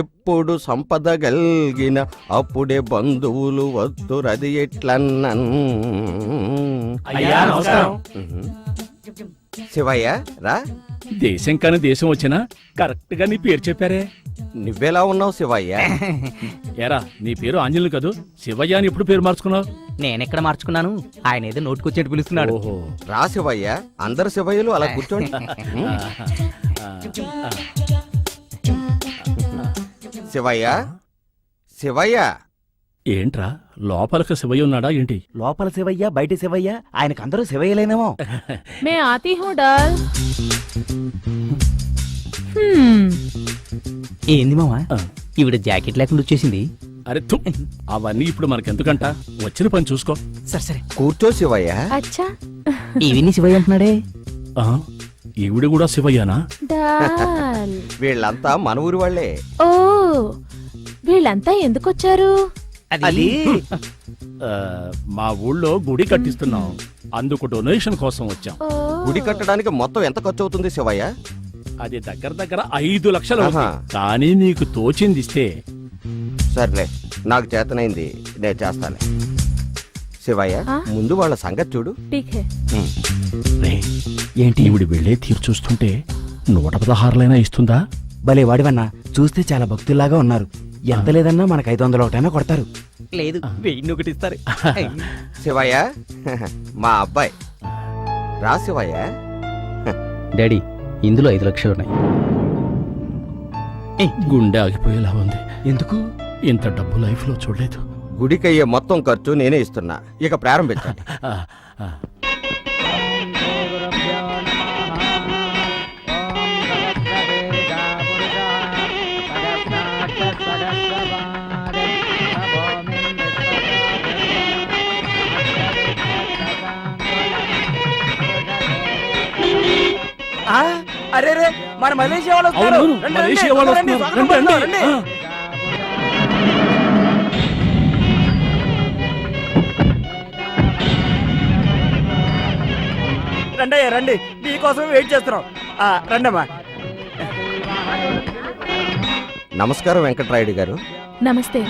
ఎప్పుడు సంపద గల్గిన అప్పుడే బంధువులు వద్దురది ఎట్లన్నన్. అయ్యా నమస్కారం. శివయ్య రా. దేశం కాని దేశం వచ్చినా కరెక్ట్ గా నీ పేరు చెప్పారే. నువ్వెలా ఉన్నావు శివయ్య? ఏరా, నీ పేరు ఆంజనేయులు కదూ, శివయ్య అని ఎప్పుడు పేరు మార్చుకున్నావు? నేనెక్కడ మార్చుకున్నాను, ఆయన ఏదో నోటుకొచ్చేట్టు పిలుస్తున్నాడు. ఓహో. రా శివయ్య, అందరు శివయ్యలు అలా కూర్చోండి. శివయ్య శివయ్య. ఏంట్రా, లోపలికి శివయ్య ఉన్నాడా ఏంటి? లోపల శివయ్య బయట శివయ్య, ఆయనకు అందరూ శివయ్యలేనేమో. మే ఆతీ హూ డాల్. ఏంది మావా, ఈవిడ జాకెట్ లేకుండా వచ్చేసింది. అరే థు, అవన్నీ ఇప్పుడు మనకెందుకంట, వచ్చిన పని చూసుకో. సరే సరే, కూర్చో శివయ్య. అచ్చా ఇవన్నీ శివయ్య అంటున్నాడే. ఆ, ఈవిడ కూడా శివయ్యనా? డాల్. వీళ్ళంతా మన ఊరి వాళ్ళే. ఓ, వీళ్ళంతా ఎందుకొచ్చారు? అది ఆ, మా ఊళ్ళో గుడి కట్టిస్తున్నాం, అందుకు డొనేషన్ కోసం వచ్చాం. ఓ. గుడి కట్టడానికి మొత్తం ఎంత ఖర్చు అవుతుంది శివయ్య? అది దగ్గర 5 లక్షలు అవుతుంది. ఆహా. కానీ నీకు తోచింది ఇస్తే. సర్లే, నాకు చేతనైంది నేను చేస్తాను. శివయ్య, ఆ? ముందు వాళ్ళ సంగతి చూడు. ఠీక్ హై. రేయ్, ఏంటి ఈవిడ వెళ్ళే తీరు చూస్తుంటే 116 ఇస్తుందా? భలే వాడివన్నా, చూస్తే చాలా భక్తుల్లాగా ఉన్నారు. ఎంత లేదన్నా మనకు 500 ఒకటైనా కొడతారు. లేదు, 1001 ఇస్తారు. శివయ్య, మా అబ్బాయి. రా శివయ్య. డాడీ, ఇందులో 5 లక్షలు ఉన్నాయి. గుండె ఆగిపోయేలా ఉంది. ఎందుకు? ఇంత డబ్బు లైఫ్ లో చూడలేదు. గుడికయ్యే మొత్తం ఖర్చు నేనే ఇస్తున్నా, ఇక ప్రారంభించండి. ఆ, ఆ. అరే రే, మన మలేషియా వాళ్ళు వస్తున్నారు. అవునవును, రండి, మలేషియా రండి, వాళ్ళు రండి, వస్తున్నారు. స్వాగతం రండి, పలుకుతాం, రండి. రండి. రండి అయ్యా, రండి, మీకోసం వెయిట్ చేస్తున్నాం. రండమ్మా. నమస్కారం వెంకట్రాయుడు గారు. నమస్తే.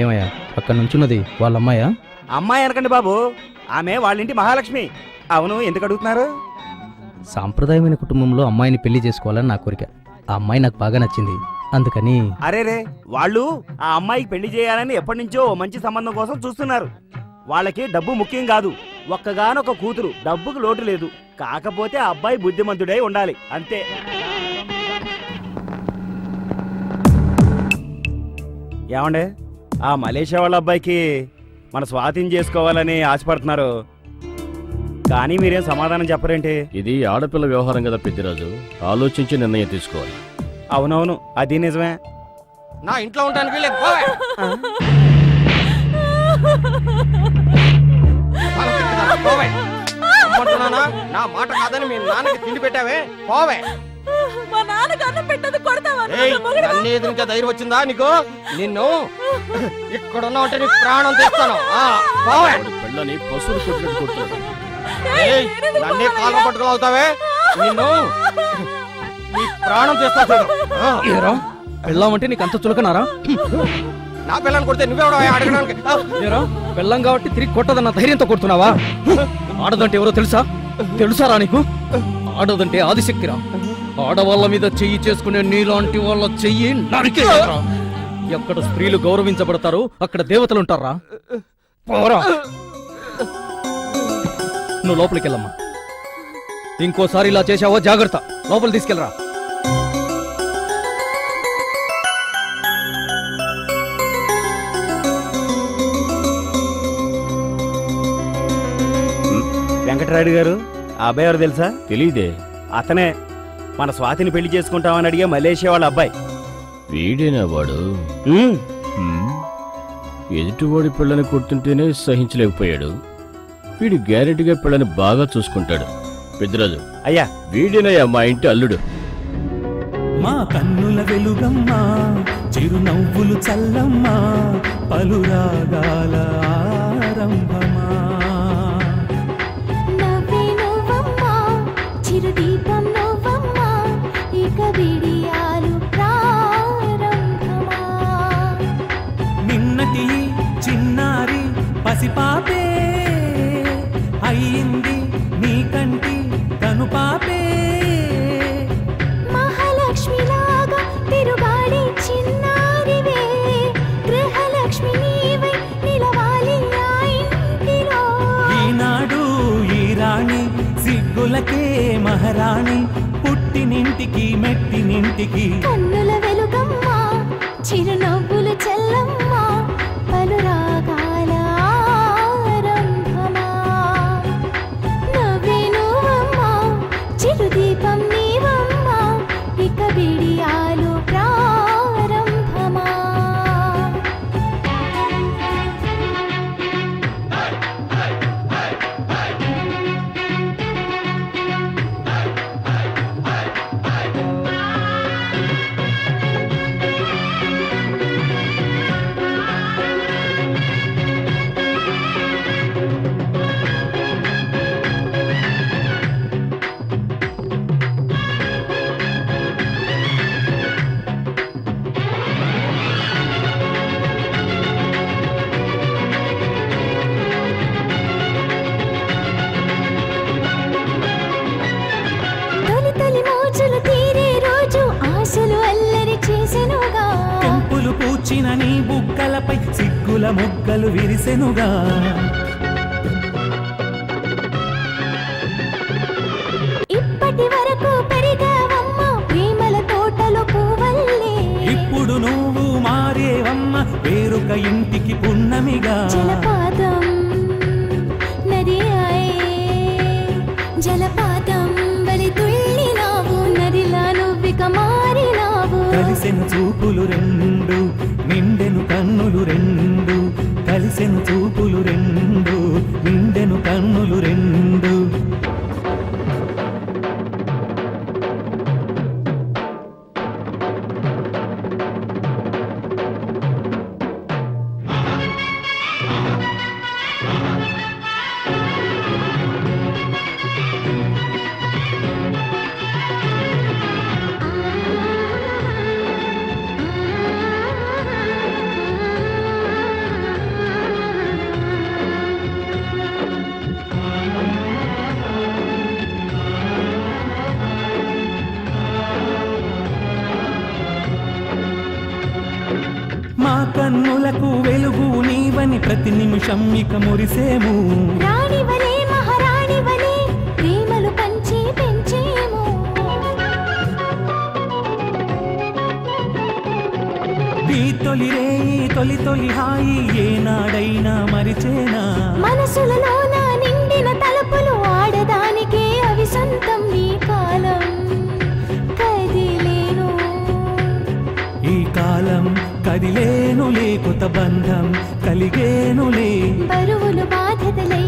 ఏమయ్యా అక్కడ నుంచున్నది వాళ్ళ అమ్మాయా? అమ్మాయి అనకండి బాబు, ఆమె వాళ్ళింటి మహాలక్ష్మి. అవును, ఎందుకు అడుగుతున్నారు? సాంప్రదాయమైన కుటుంబంలో అమ్మాయిని పెళ్లి చేసుకోవాలని నా కోరిక. ఆ అమ్మాయి నాకు బాగా నచ్చింది, అందుకని. అరేరే, వాళ్ళు ఆ అమ్మాయికి పెళ్లి చేయాలని ఎప్పటి నుంచో ఓ మంచి సంబంధం కోసం చూస్తున్నారు. వాళ్ళకి డబ్బు ముఖ్యం కాదు, ఒక్కగానొక కూతురు, డబ్బుకు లోటు లేదు. కాకపోతే ఆ అబ్బాయి బుద్ధిమంతుడై ఉండాలి, అంతే. ఏమండే, ఆ మలేషియా వాళ్ళ అబ్బాయికి మన స్వాధీనం చేసుకోవాలని ఆశపడుతున్నారు, కానీ మీరేం సమాధానం చెప్పరేంటి? ఇది ఆడపిల్ల వ్యవహారం కదా పెద్దిరాజు, ఆలోచించి నిర్ణయం తీసుకోవాలి. అవునవును, అది నిజమే. నా ఇంట్లో ఉంటానికి వీలేదు, పోవే. పోవే. అమ్మంటున్నానా? నా మాట కాదని మీ నాన్నకి తిండి పెట్టావే, పోవే. మా నాన్నకు అన్నం పెట్టదు కొడతావా? ఏయ్, నన్ను ఎదురించే ధైర్యం వచ్చిందా నీకు? నిన్ను ఇక్కడున్నా ఉంటే నీ ప్రాణం తెస్తాను. పోవే. పెళ్ళని పశువులు కొట్టినట్టు కొడుతున్నాడు. ఏయ్, నన్నే కాళ్ళ పట్టుకుని అవుతావే, నిన్ను నీ ప్రాణం తెస్తా చూడు. పెళ్ళామంటే నీకు అంత చులకనారా? నా పిల్లని కొడితే నువ్వెవడో అడగడానికి? పెళ్ళం కాబట్టి తిరిగి కొట్టదన్న ధైర్యంతో కొడుతున్నావా? ఆడదంటే ఎవరో తెలుసారా నీకు? ఆడదంటే ఆదిశక్తిరా. ఆడవాళ్ళ మీద చెయ్యి చేసుకునే నీలాంటి వాళ్ళ చెయ్యి నరికే. ఎక్కడ స్త్రీలు గౌరవించబడతారో అక్కడ దేవతలు ఉంటారా? పోరా, నువ్వు లోపలికి వెళ్ళమ్మా. ఇంకోసారి ఇలా చేశావో జాగ్రత్త, లోపల తీసుకెళ్ళరా. వెంకటరాయుడు గారు, ఆ అబ్బాయి ఎవరు తెలుసా? తెలీదే. అతనే మన స్వాతిని పెళ్లి చేసుకుంటామని అడిగే మలేషియా వాళ్ళ అబ్బాయి. వీడేనా వాడు? ఎదుటివాడి పిల్లని కొడుతుంటేనే సహించలేకపోయాడు. వీడు గ్యారెంటీగా పిల్లని బాగా చూసుకుంటాడు. పెద్దరాజు, అయ్యా, వీడేనయ్యా మా ఇంటి అల్లుడు. మా కన్నుల వెలుగమ్మా, చిరునవ్వులు చల్లమ్మా, పలురాగాల ఆరంభమా. నవ్వే నువ్వమ్మా, చిరుదీపం నువ్వమ్మా, ఇక విడియాలు ప్రారంభమా. నిన్నటి చిన్నారి పసిపాపే అయ్యింది నీ కంటి తను పాపే. మహాలక్ష్మిలాగా తిరుగాడి చిన్నారివే, గృహలక్ష్మి నీవై నిలవాలి ఆ ఇంటిలో. ఈనాడు ఈ రాణి సిగ్గులకే మహారాణి, పుట్టినింటికి మెట్టినింటికి. కన్నుల వెలుగమ్మా, చిరునవ్వులు చల్లమ్మా, పలురాగాల ఆరంభమా. నవ్వే నువ్వమ్మా, చిరుదీపం నీవమ్మా, ఇక బిడియాలు ప్రారంభమా. తొలి తొలి మోజులు తీరే రోజు ఆశలు అల్లరి చేసెనుగా. కెంపులు పూచిన నీ బుగ్గలపై సిగ్గుల మొగ్గలు విరిసెనుగా. ఇప్పటి వరకు పెరిగావమ్మా, ప్రేమల తోటలో పువ్వల్లే. ఇప్పుడు నువ్వు మారేవమ్మ, వేరొక ఇంటికి పున్నమిగా. జలపాతం నది అయే, జలపాతం బలి తుళ్ళినావు, నదిలా నువ్విక మారినావు. కలిసెను చూపులు రెండు, నిండెను కన్నులు రెండు. కలిసెను చూపులు రెండు, నిండెను కన్నులు రెండు. కన్నులకు వెలుగు నీవని ప్రతి నిమిషం ఇక మురిసేము. రాణి వలే మహారాణి వలే ప్రేమలు పంచి పెంచేము. ఈ తొలి రేయి తొలి తొలి హాయి ఏనాడైనా మరిచేనా. మనసులలో నా నిండిన తలపులు ఆడదానికే అవి సొంతం. ఈ కాలం కదిలేను, ఈ కాలం కదిలేనులే, కొత్త బంధం కలిగేనులే. బరువులు బాధ్యతలై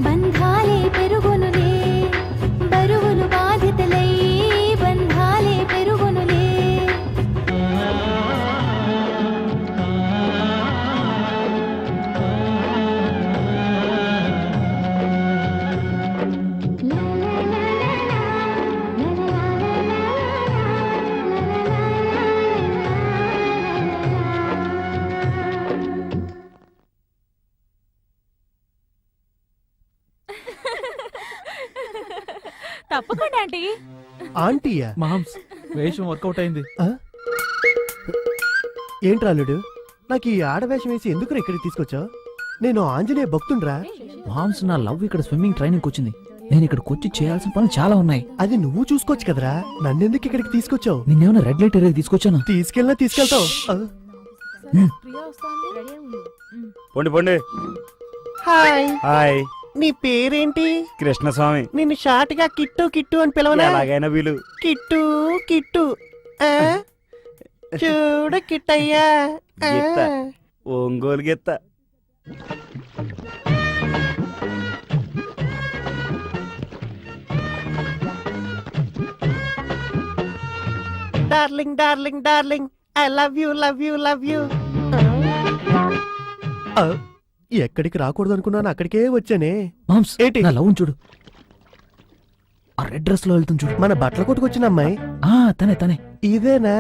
బంధాలే పెరుగునులే. బరువులు బాధ్యతలై బంధాలే పెరుగునులే. తప్పకుండా ఆంటీ. ఆంటీయా? మామ్స్ వేషం వర్కౌట్ అయింది. ఏంట్రాలుడు, నాకు ఈ ఆడవేషం వేసి ఎందుకు ఇక్కడికి తీసుకొచ్చావు? నేను ఆంజనేయ భక్తుండ్రా. మామ్స్ నా లవ్ ఇక్కడ స్విమ్మింగ్ ట్రైనింగ్ వచ్చింది. నేను ఇక్కడికి వచ్చి చేయాల్సిన పనులు చాలా ఉన్నాయి. అది నువ్వు చూసుకోవచ్చు కదరా, నన్నెందుకు ఇక్కడికి తీసుకొచ్చావు? నిన్నేమైనా రెడ్ లైట్ ఏరియా తీసుకొచ్చాను. తీసుకెళ్తావు. పొండి పొండి. హాయ్, హాయ్, నీ పేరేంటి? కృష్ణస్వామి. నిన్ను షార్ట్ గా కిట్టు కిట్టు అని పిలవనా? ఎలాగైనా వీలు. కిట్టు కిట్టు ఆ? చూడు కిట్టయ్యా. ఆ? గిత్త. ఒంగోలు గిత్త. Darling darling darling, I love you love you love you. ఎక్కడికి రాకూడదు అనుకున్నాను, అక్కడికే వచ్చానే. మామ్స్ ఏంటి? నా లవ్ చూడు, ఆ రెడ్ డ్రెస్ లో వెళ్తుంది చూడు. మన బట్టల కొట్టుకొచ్చిన అమ్మాయి తనే తనే. ఇదేనా?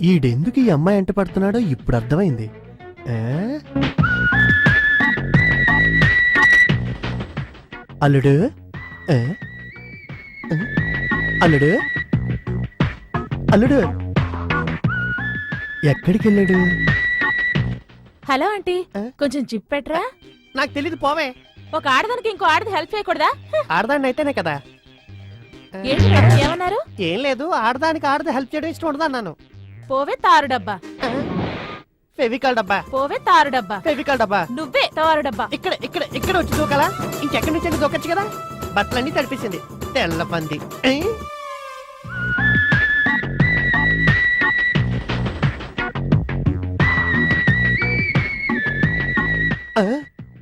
ఈడెందుకు ఈ అమ్మాయి ఎంట పడుతున్నాడో ఇప్పుడు అర్థమైంది. అల్లుడు, అల్లుడు, అల్లుడు ఎక్కడికి వెళ్ళాడు? హలో ఆంటీ, కొంచెం జిప్ పెట్టరా. నాకు తెలీదు, పోవే. ఒక ఆడదానికి ఇంకో ఆడది హెల్ప్ చేయకూడదా? ఆడదాన్ని అయితేనే కదా. ఏంటి ఏమన్నారు? ఏం లేదు, ఆడదానికి ఆడది హెల్ప్ చేయడం ఇష్టం ఉండదు అన్నాను. పోవే తారు డబ్బా. ఫెవికాల్ డబ్బా. పోవే తారు డబ్బా. ఫెవికాల్ డబ్బా. నువ్వే తారు డబ్బా. ఇక్కడ ఇక్కడ ఇక్కడ వచ్చి దూకాలా? ఇంకెక్కడి నుంచి దూకొచ్చు కదా. బట్టలన్నీ తడిపేసింది, తెల్ల పంది.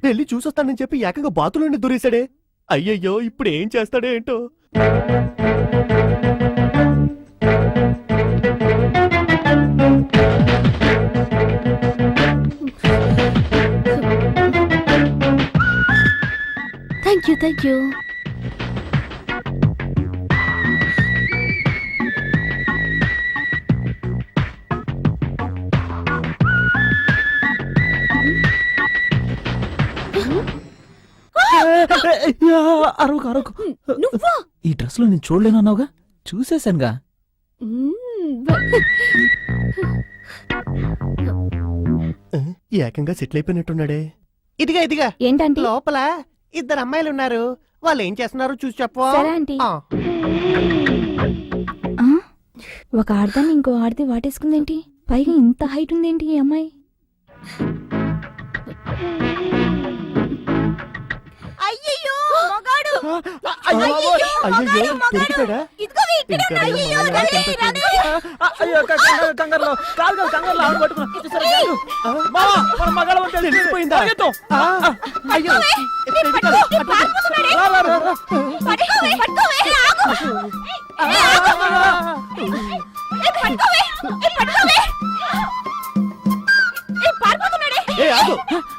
వెళ్ళి చూసొస్తానని చెప్పి ఏకంగా బాతులోని దూరేశాడే. అయ్యయ్యో, ఇప్పుడు ఏం చేస్తాడో ఏంటో. Thank you thank you. అరవకు అరవకు. నువ్వా? ఈ డ్రెస్ లో నేను చూడలేను అన్నావుగా, చూసేశానుగా. ఏకంగా సెటిల్ అయిపోయినట్టున్నాడే. ఇదిగా ఇదిగా ఏంటంటే లోపల ఇద్దరు అమ్మాయిలు ఉన్నారు, వాళ్ళు ఏం చేస్తున్నారో చూసి చెప్పు. సరే ఆంటీ. ఒక ఆడదాన్ని ఇంకో ఆడది వాటేసుకుందేంటి? పైగా ఇంత హైట్ ఉందేంటి ఈ అమ్మాయి? అయ్యయ్యో మగాడు. అయ్యో దొరికిపోయాడా? తెలిసిపోయిందా? అయ్యో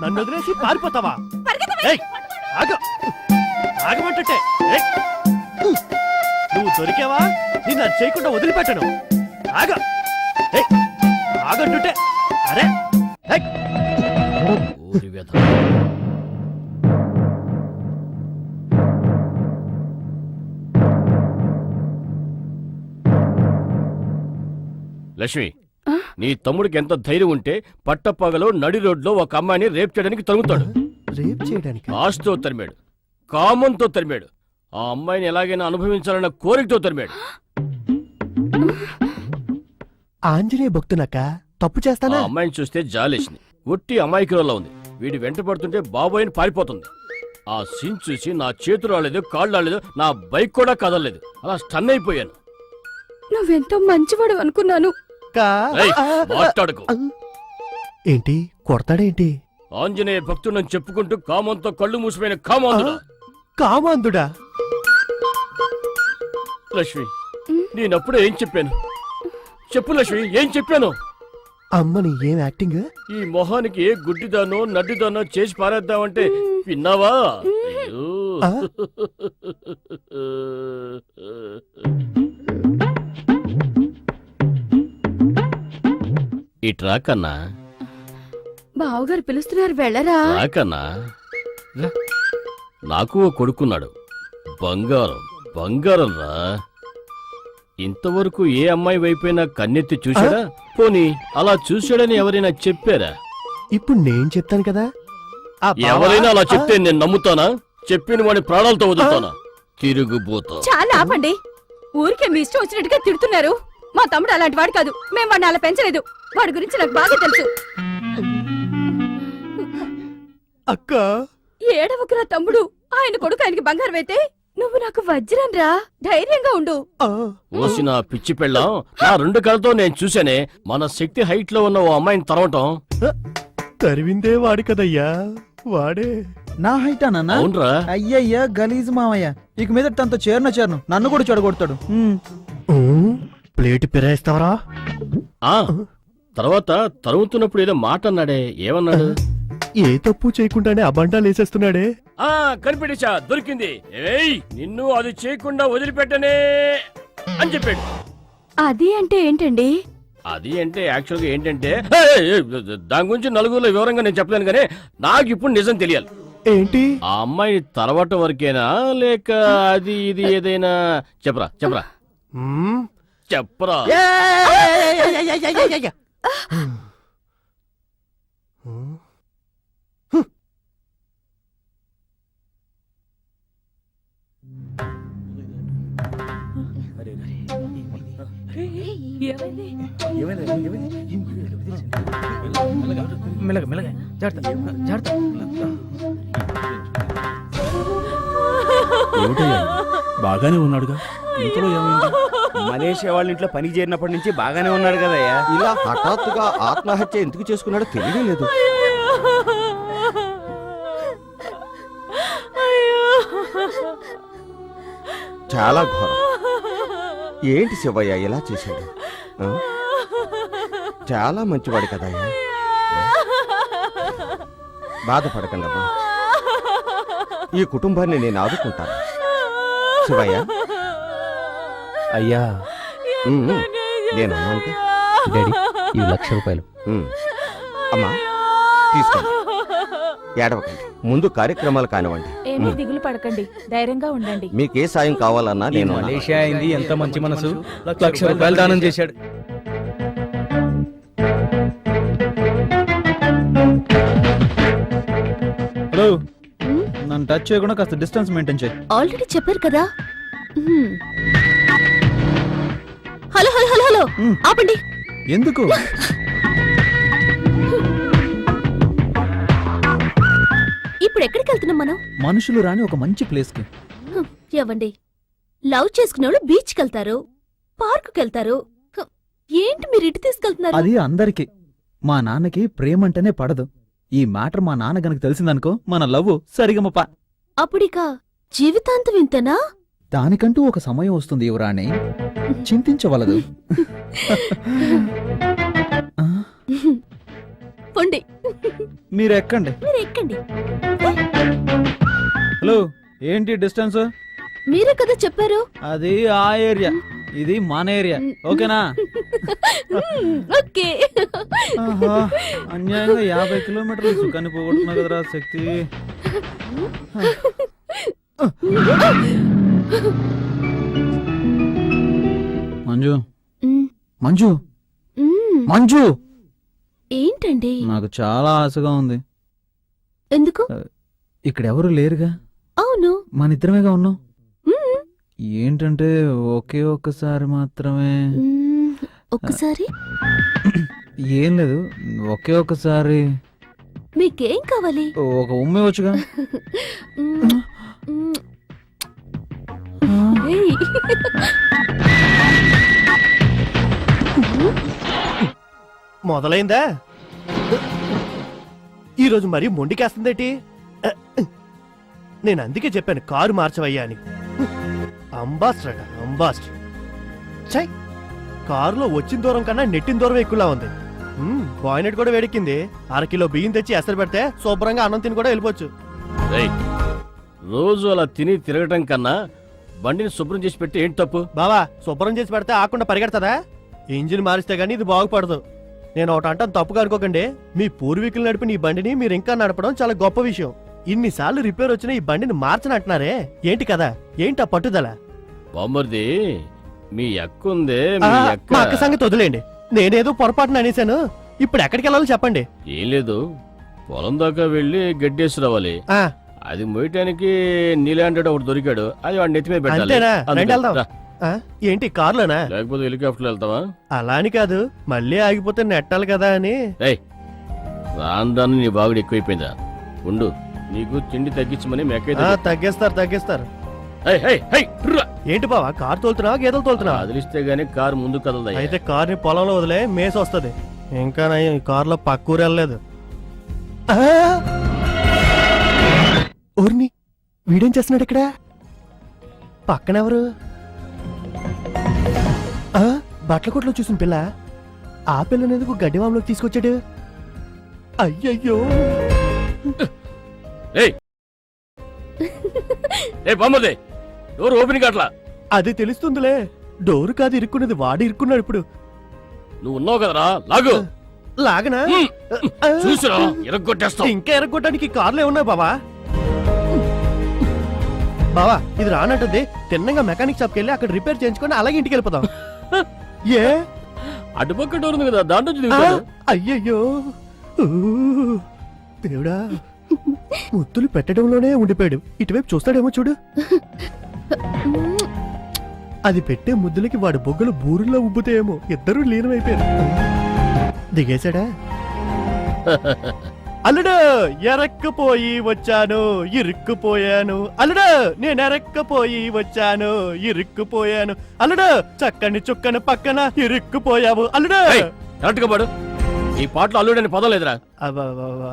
నన్ను వదిలేసి పారిపోతావా? ఆగమంటే నువ్వు దొరికావా? నిన్ను అది చేయకుండా వదిలిపెట్టను. ఆగ ఆగంటుంటే. అరే లక్ష్మి, నీ తమ్ముడికి ఎంత ధైర్యం ఉంటే పట్టపగలో నడి రోడ్లో ఒక అమ్మాయిని రేప్ చేయడానికి తరుగుతాడు. రేప్ చేయడానికి ఆశతో తరిమాడు, కామంతో తరిమాడు, ఆ అమ్మాయిని ఎలాగైనా అనుభవించాలన్న కోరికతో తరిమాడు. ఆంజనేయ భక్తునక్క తప్పు ఆ చేస్తానా? అమ్మాయిని చూస్తే జాలేసింది. ఒట్టి అమాయకురాల్లా ఉంది. వీడి వెంట పడుతుంటే బాబోయని పారిపోతుంది. ఆ సీన్ చూసి నా చేతులు రాలేదు, కాళ్ళు రాలేదు, నా బైక్ కూడా కదలలేదు. అలా స్టన్ అయిపోయాను. నువ్వెంతో మంచివాడు అనుకున్నాను. ఏయ్, మాట్లాడకు. ఏంటి కొడతాడేంటి? ఆంజనేయ భక్తుడని చెప్పుకుంటూ కామంతో కళ్ళు మూసిపోయిన కామాంధుడా. కామాంధుడా? లక్ష్మి, నేనప్పుడే ఏం చెప్పాను? చెప్పు లక్ష్మి, ఏం చెప్పాను? అమ్మని ఏం యాక్టింగ్? ఈ మొహానికి ఏ గుడ్డిదానో నడ్డిదానో చేసి పారేద్దామంటే విన్నావా? అయ్యో. ఆ? ఇట్రా కన్నా, బావగారు పిలుస్తున్నారు, వెళ్ళరా. రాకన్నా. నాకు ఓ కొడుకున్నాడు. బంగారం, బంగారం రా. ఇంతవరకు ఏ అమ్మాయి వైపైనా కన్నెత్తి చూశాడా? పోనీ అలా చూశాడని ఎవరైనా చెప్పారా? ఇప్పుడు నేను చెప్తాను కదా. ఆ బావ- ఎవరైనా అలా చెప్తే నేను నమ్ముతానా? చెప్పిన వాడి ప్రాణాలతో వదులుతానా? తిరుగుబోతా. చాలా ఆపండి. ఊరికే మీ ఇష్టం వచ్చినట్టుగా తిడుతున్నారు. మా తమ్ముడు అలాంటి వాడు కాదు. మేము వాడిని అలా పెంచలేదు. వాడి గురించి నాకు బాగా తెలుసు. అక్క ఏడవకురా తమ్ముడు. ఆయన కొడుకు ఆయనకి బంగారం అయితే నువ్వు నాకు వజ్రం రా. ధైర్యంగా ఉండు. ఓసిన పిచ్చి పెళ్ళాం, నా రెండు కళ్ళతో నేను చూశానే మన శక్తి హైట్ లో ఉన్న ఓ అమ్మాయిని తరవటం. తరివిందే వాడి కదయ్యా, వాడే. నా హైటా నాన్న? అవునరా. అయ్యయ్యా గలీజ్ మామయ్య. ఇక మీద తనతో చేరను నన్ను కూడా చెడగొడతాడు. ప్లేట్ పిరాయిస్తావరా? ఆ తర్వాత తరుముతున్నప్పుడు ఏదో మాట అన్నాడే, ఏమన్నాడు? ఏ తప్పు చేయకుండానే అబండాలు వేసేస్తున్నాడే. ఆ కనిపెట్టేశా, దొరికింది. ఏయ్, నిన్ను అది చేయకుండా వదిలిపెట్టనే అని చెప్పాడు. అది అంటే ఏంటండి? అది అంటే యాక్చువల్ గా ఏంటంటే, దాని గురించి నలుగురిలో వివరంగా నేను చెప్పలేను కానీ నాకు ఇప్పుడు నిజం తెలియాలి. ఏంటి? ఆ అమ్మాయిని తరవటం వరకేనా లేక అది ఇది ఏదైనా చెప్పరా చెప్పరా చెప్పరా. బాగానే ఉన్నాడుగా, ఇంతలో ఏమైంది? మలేషియా వాళ్ళ ఇంట్లో పనికి చేరినప్పటి నుంచి బాగానే ఉన్నాడు కదయ్యా. ఇలా హఠాత్తుగా ఆత్మహత్య ఎందుకు చేసుకున్నాడో తెలియలేదు. చాలా ఘోరం. ఏంటి శివయ్య ఇలా చేశాడు? ఆ? చాలా మంచివాడు కదయ్యా. బాధపడకండమ్మా, ఈ కుటుంబాన్ని నేను ఆదుకుంటాను. శివయ్య అయ్యా, నేను అన్నానుగా. డాడీ, ఈ 1,00,000 రూపాయలు. అమ్మా తీసుకోండి, ఏడవకండి. ముందు కార్యక్రమాలు కానివ్వండి. ఏమీ దిగులు పడకండి, ధైర్యంగా ఉండండి. మీకే సాయం కావాలన్నా నేను ఉన్నాను. మలేషియా అయింది, ఎంత మంచి మనసు. 1,00,000 రూపాయలు దానం చేశాడు. హలో, నన్ను టచ్ చేయకుండా కాస్త డిస్టెన్స్ మెయింటైన్ చేయి. ఆల్రెడీ చెప్పారు కదా. హలో హలో హలో హలో, ఆపండి. ఎందుకు? ఇప్పుడు ఎక్కడికి వెళ్తున్నాం మనం? మనుషులు రాని ఒక మంచి ప్లేస్ కి. ఏవండి, లవ్ చేసుకునే వాళ్ళు బీచ్ కెళ్తారు, పార్క్ కెళ్తారు. ఏంటి మీరు ఇటు తీసుకెళ్తున్నారు? అది అందరికి. మా నాన్నకి ప్రేమంటేనే పడదు. ఈ మ్యాటర్ మా నాన్న గనక తెలిసిందనుకో, మన లవ్ సరిగమప. అప్పుడిక జీవితాంతం ఇంతనా? దానికంటూ ఒక సమయం వస్తుంది యువరాణి, చింతించవలదు. పొండి, మీరెక్కండి. మీరు ఎక్కండి. హలో, ఏంటి డిస్టెన్స్? మీరే కదా చెప్పారు. అది ఆ ఏరియా, ఇది మన ఏరియా. ఓకేనా? ఓకే. ఆహా, అన్యాయంగా 50 కిలోమీటర్లు సుఖాన్ని పోగొట్టున్నా కదరా శక్తి. మంజు, మంజు, మంజు ఏంటండి? నాకు చాలా ఆశగా ఉంది. ఎందుకు? ఇక్కడ ఎవరు లేరుగా, అవును. మన ఇద్దరమేగా ఉన్నాం. మ్మ్. ఏంటంటే ఒకే ఒక్కసారి మాత్రమే. ఒక్కసారి ఏం లేదు, ఒకే ఒక్కసారి మీకేం కావాలి? ఒక ఉమ్మే వచ్చుగా. ఏయ్. మొదలైందా? ఈరోజు మరీ మొండికేస్తుందేటి? నేను చెప్పాను కారు మార్చవయ్యా అని. అంబాస్టర్ అంబాస్టర్ చై, కారులో వచ్చిన దూరం కన్నా నెట్టిన దూరం ఎక్కువలా ఉంది. బాయినెట్ కూడా వేడెక్కింది. 1/2 కిలో బియ్యం తెచ్చి ఎసరు పెడితే శుభ్రంగా అన్నం తిని కూడా వెళ్ళిపోవచ్చు. రేయ్, రోజు అలా తిని తిరగటం కన్నా బండిని శుభ్రం చేసి పెట్టి ఏంటి తప్పు? బావా, శుభ్రం చేసి పెడితే ఆకుండా పరిగెడతదా? ఇంజిన్ మారిస్తే గానీ ఇది బాగుపడదు. నేను ఒకటి అంటాను, తప్పుగా అనుకోకండి. మీ పూర్వీకులు నడిపిన ఈ బండిని మీరు ఇంకా నడపడం చాలా గొప్ప విషయం. ఇన్నిసార్లు రిపేర్ వచ్చిన ఈ బండిని మార్చనంటున్నారే, ఏంటి కదా? ఏంటి ఆ పట్టుదల? బామ్మర్ది, మీ అక్కుందే, ఆ, మీ మా అక్క సంగతి వదిలేండి. నేనేదో పొరపాటున అనేశాను. ఇప్పుడు ఎక్కడికి వెళ్ళాలో చెప్పండి. ఏం లేదు, పొలం దాకా వెళ్ళి గడ్డేసి రావాలి. ఆ, అది మోయటానికి నీలాంటి ఒకటి దొరికాడు, అది వాడి నెత్తి మీద పెట్టాలి. అంతేనా? అందుకే, రండి వెళ్దాం. రా. ఆ, ఏంటి కారులోనా? లేకపోతే హెలికాప్టర్లో వెళ్తావా? అలా అని కాదు, మళ్ళీ ఆగిపోతే నెట్టాలి కదా అని. ఏయ్, రాందాన్ని నీ బాగుడు ఎక్కువైపోయిందా? ఉండు, నీకు తిండి తగ్గించమని ఆ, తగ్గిస్తారు. ఏంటి బావా, కారు తోలుతున్నావా గేదెలు తోలుతున్నావా? అదిలిస్తే గానీ కారు ముందు కదలదయ్యా. అయితే కార్ని పొలంలో వదిలే మేసి వస్తుంది. ఇంకా నయం, ఈ కారులో పక్కూరు వెళ్ళలేదు. ఊరిని వీడేం చేస్తున్నాడు ఇక్కడ? పక్కనెవరు? బట్టల కొట్లో చూసిన పిల్ల. ఆ పిల్లనేందుకు గడ్డి వాములోకి తీసుకొచ్చాడు? అయ్యయ్యో. బామ్మర్ది, డోర్ ఓపెన్ కాట్లా. అది తెలుస్తుందిలే, డోరు కాదు ఇరుక్కున్నది, వాడు ఇరుక్కున్నాడు. ఇప్పుడు నువ్వు ఉన్నావు కదరా, లాగు. లాగనా? చూసిరా, ఎరగొట్టేస్తావు. ఇంకా ఎరగొట్టడానికి కార్లే ఉన్నాయి బావా. బావా, ఇది రానట్టుంది. తిన్నంగా మెకానిక్ షాప్కి వెళ్ళి అక్కడ రిపేర్ చేయించుకొని అలాగే ఇంటికి వెళ్ళిపోదాం. ఏ అటుపక్క డోర్ ఉంది కదా, దాంట్లో దిగుతాడు. అయ్యయ్యో దేవుడా, ముద్దులు పెట్టడంలోనే ఉండిపోయాడు. ఇటువైపు చూస్తాడేమో చూడు. అది పెట్టే ముద్దులకి వాడి బొగ్గలు బూరుల్లో ఉబ్బుతాయేమో. ఇద్దరూ లీనమైపోయారు. దిగేశాడా? అల్లుడు, ఎరక్కపోయి వచ్చాను, ఇరుక్కుపోయాను. అల్లుడు, నేను ఎరక్కపోయి వచ్చాను, ఇరుక్కుపోయాను. అల్లుడు, చక్కని చుక్కని పక్కన ఇరుక్కుపోయావు. అల్లుడు, కరెక్ట్గా పాడు. ఈ పాటలో అల్లుడని పదం లేదురా.